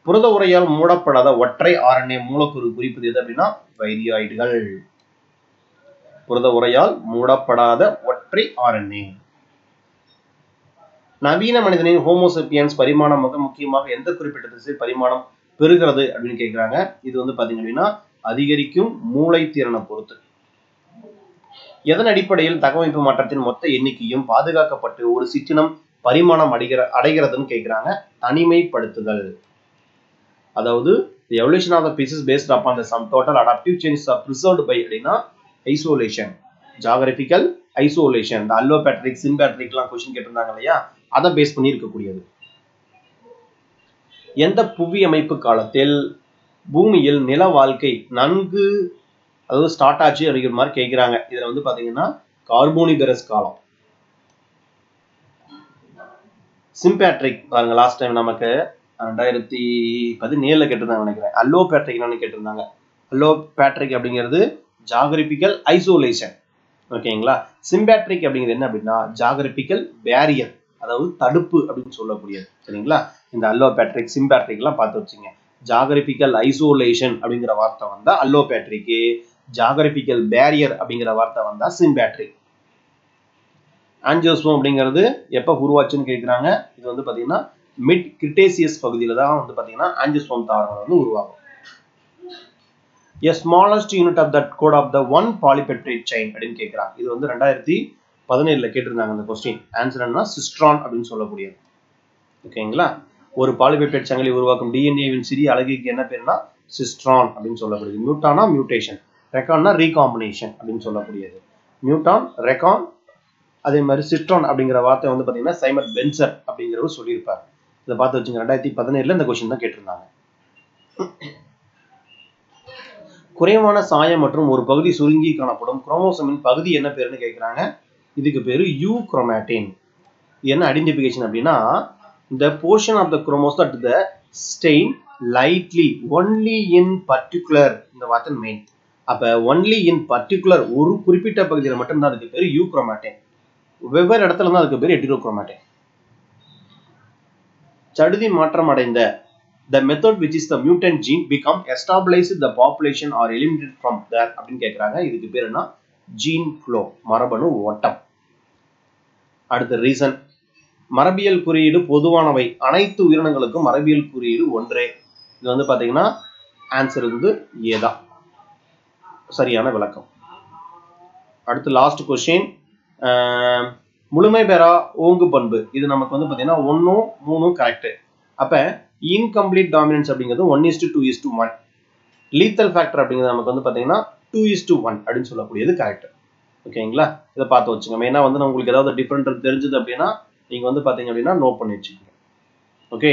Speaker 1: புரத உரையால் மூடப்படாத ஒற்றை RNA மூலக்கூறு குறிப்பது எது அப்படின்னா வைரியாய்டுகள். புரத உரையால் மூடப்படாத ஒற்றை RNA. நவீன மனிதனின் ஹோமோசேப்பியன்ஸ் பரிமாணம் மிக முக்கியமாக எந்த குறிப்பிட்ட திசை பரிமாணம் பெறுகிறது அப்படின்னு கேட்கிறாங்க. இது வந்து பாத்தீங்க அப்படின்னா அதிகரிக்கும் மூளை திறனை பொறுத்து. எதன் அடிப்படையில் தகவமைப்பு மாற்றத்தின் மொத்த எண்ணிக்கையும் பாதுகாக்கப்பட்டு ஒரு சிற்றினம் பரிமாணம் அடைகிறதுன்னு கேட்கிறாங்க. தனிமைப்படுத்துதல். அதாவது the evolution of the species based upon the sum total adaptive changes are preserved by அப்படின்னா isolation, geographical isolation. இந்த allopatриc, sympatric எல்லாம் கொஸ்டின் கேட்டிருந்தாங்க இல்லையா, அதை பேஸ் பண்ணி இருக்கக்கூடியது. எந்த புவி அமைப்பு காலத்தில் பூமியில் நில வாழ்க்கை நன்கு அதாவது ஸ்டார்ட் ஆச்சு அப்படிங்கிற மாதிரி கேட்கிறாங்க. இதுல வந்து பாத்தீங்கன்னா கார்போனிபரஸ் காலம். சிம்பேட்ரிக் பாருங்க, லாஸ்ட் டைம் நமக்கு 2017 கேட்டிருந்தாங்க நினைக்கிறேன். அல்லோபேட்ரிக் கேட்டிருந்தாங்க. அல்லோபேட்ரிக் அப்படிங்கிறது ஜாகிரபிக்கல் ஐசோலேஷன். ஓகேங்களா. சிம்பேட்ரிக் அப்படிங்கிறது என்ன அப்படின்னா ஜாகிரபிக்கல் பேரியர், அதாவது தடுப்பு அப்படின்னு சொல்லக்கூடியது. சரிங்களா. இந்த அல்லோபேட்ரிக் சிம்பேட்ரிக் எல்லாம் பார்த்து வச்சுங்க. ஜாகிரபிக்கல் ஐசோலேஷன் அப்படிங்கிற வார்த்தை வந்தா அல்லோபேட்ரிக், ஜாகிரபிக்கல் பேரியர் அப்படிங்கிற வார்த்தை வந்தா சிம்பேட்ரிக். ஆஞ்சியோஸ்போம் அப்படிங்கிறது எப்ப உருவாச்சுன்னு கேட்கிறாங்க. இது வந்து பாத்தீங்கன்னா மிட் கிரிட்டேசியஸ் பகுதியில் தான் வந்து பார்த்தீங்கன்னா ஆஞ்சியோஸ்பர்ம் தாவரங்கள் வந்து உருவாகும். A smallest unit of that code of the one polypeptide chain அப்படின்னு கேட்குறாங்க. இது வந்து 2017 கேட்டிருந்தாங்க இந்த கொஸ்டின். ஆன்சர் என்ன? சிஸ்ட்ரான் அப்படின்னு சொல்லக்கூடியது. ஓகேங்களா? ஒரு பாலிபெப்டைட் சங்கிலி உருவாக்கும் டிஎன்ஏவின் சிறிய அலகுக்கு என்ன பேருனா சிஸ்ட்ரான் அப்படின்னு சொல்லக்கூடியது. மியூட்டானா மியூட்டேஷன், ரெக்கான்னா ரீகாம்பினேஷன் அப்படின்னு சொல்லக்கூடியது. மியூட்டான், ரெக்கான், அதே மாதிரி சிஸ்ட்ரான் அப்படிங்கிற வார்த்தை வந்து பார்த்தீங்கன்னா சைமர் பென்சர் அப்படிங்கிறவர் சொல்லியிருப்பார். இதை பார்த்து வச்சுங்க. 2017 இந்த கொஸ்டின் தான் கேட்டிருந்தாங்க. குறைவான சாயம் மற்றும் ஒரு பகுதி சுருங்கி காணப்படும் குரோமோசோமின் பகுதி என்ன பேருன்னு கேட்குறாங்க. இதுக்கு பேரு யூக்ரோமாட்டின். என்ன ஐடென்டிஃபிகேஷன் அப்படின்னா the portion of the chromosome that the stain lightly only in particular இந்த வார்த்தை மெயின். அப்ப only in particular ஒரு குறிப்பிட்ட பகுதியில் மட்டும்தான் அதுக்கு பேரு யூக்ரோமாட்டின். வெவ்வேறு இடத்துல தான் அதுக்கு பேரு ஹெட்டிரோக்ரோமாட்டின். சடுதி மாற்றம் அடைந்த the method which is the mutant gene become established the population or eliminated from there அப்படின்னு கேட்குறாங்க. இதுக்கு பேர் என்ன? ஜீன் ஃப்ளோ, மரபணு ஓட்டம். அடுத்த ரீசன், மரபியல் குறியீடு பொதுவானவை, அனைத்து உயிரினங்களுக்கும் மரபியல் குறியீடு ஒன்றே. இது வந்து பார்த்தீங்கன்னா ஆன்சர் வந்து ஏதா சரியான விளக்கம். அடுத்து லாஸ்ட் கொஸ்டின், முழுமை பெறா ஓங்கு பண்பு. இது நமக்கு வந்து பார்த்தீங்கன்னா 1, 3 கரெக்ட். அப்போ இன்கம்ப்ளீட் டாமினன்ஸ் அப்படிங்கிறது 1:2:1. லீத்தல் ஃபேக்டர் அப்படிங்கிறது நமக்கு வந்து பார்த்தீங்கன்னா 2:1 அப்படின்னு சொல்லக்கூடியது கரெக்ட். ஓகேங்களா? இதை பார்த்து வச்சுங்க. மெயினாக வந்து உங்களுக்கு ஏதாவது டிஃப்ரெண்ட் தெரிஞ்சது அப்படின்னா நீங்கள் வந்து பார்த்தீங்க அப்படின்னா நோட் பண்ணி வச்சுக்கோங்க. ஓகே.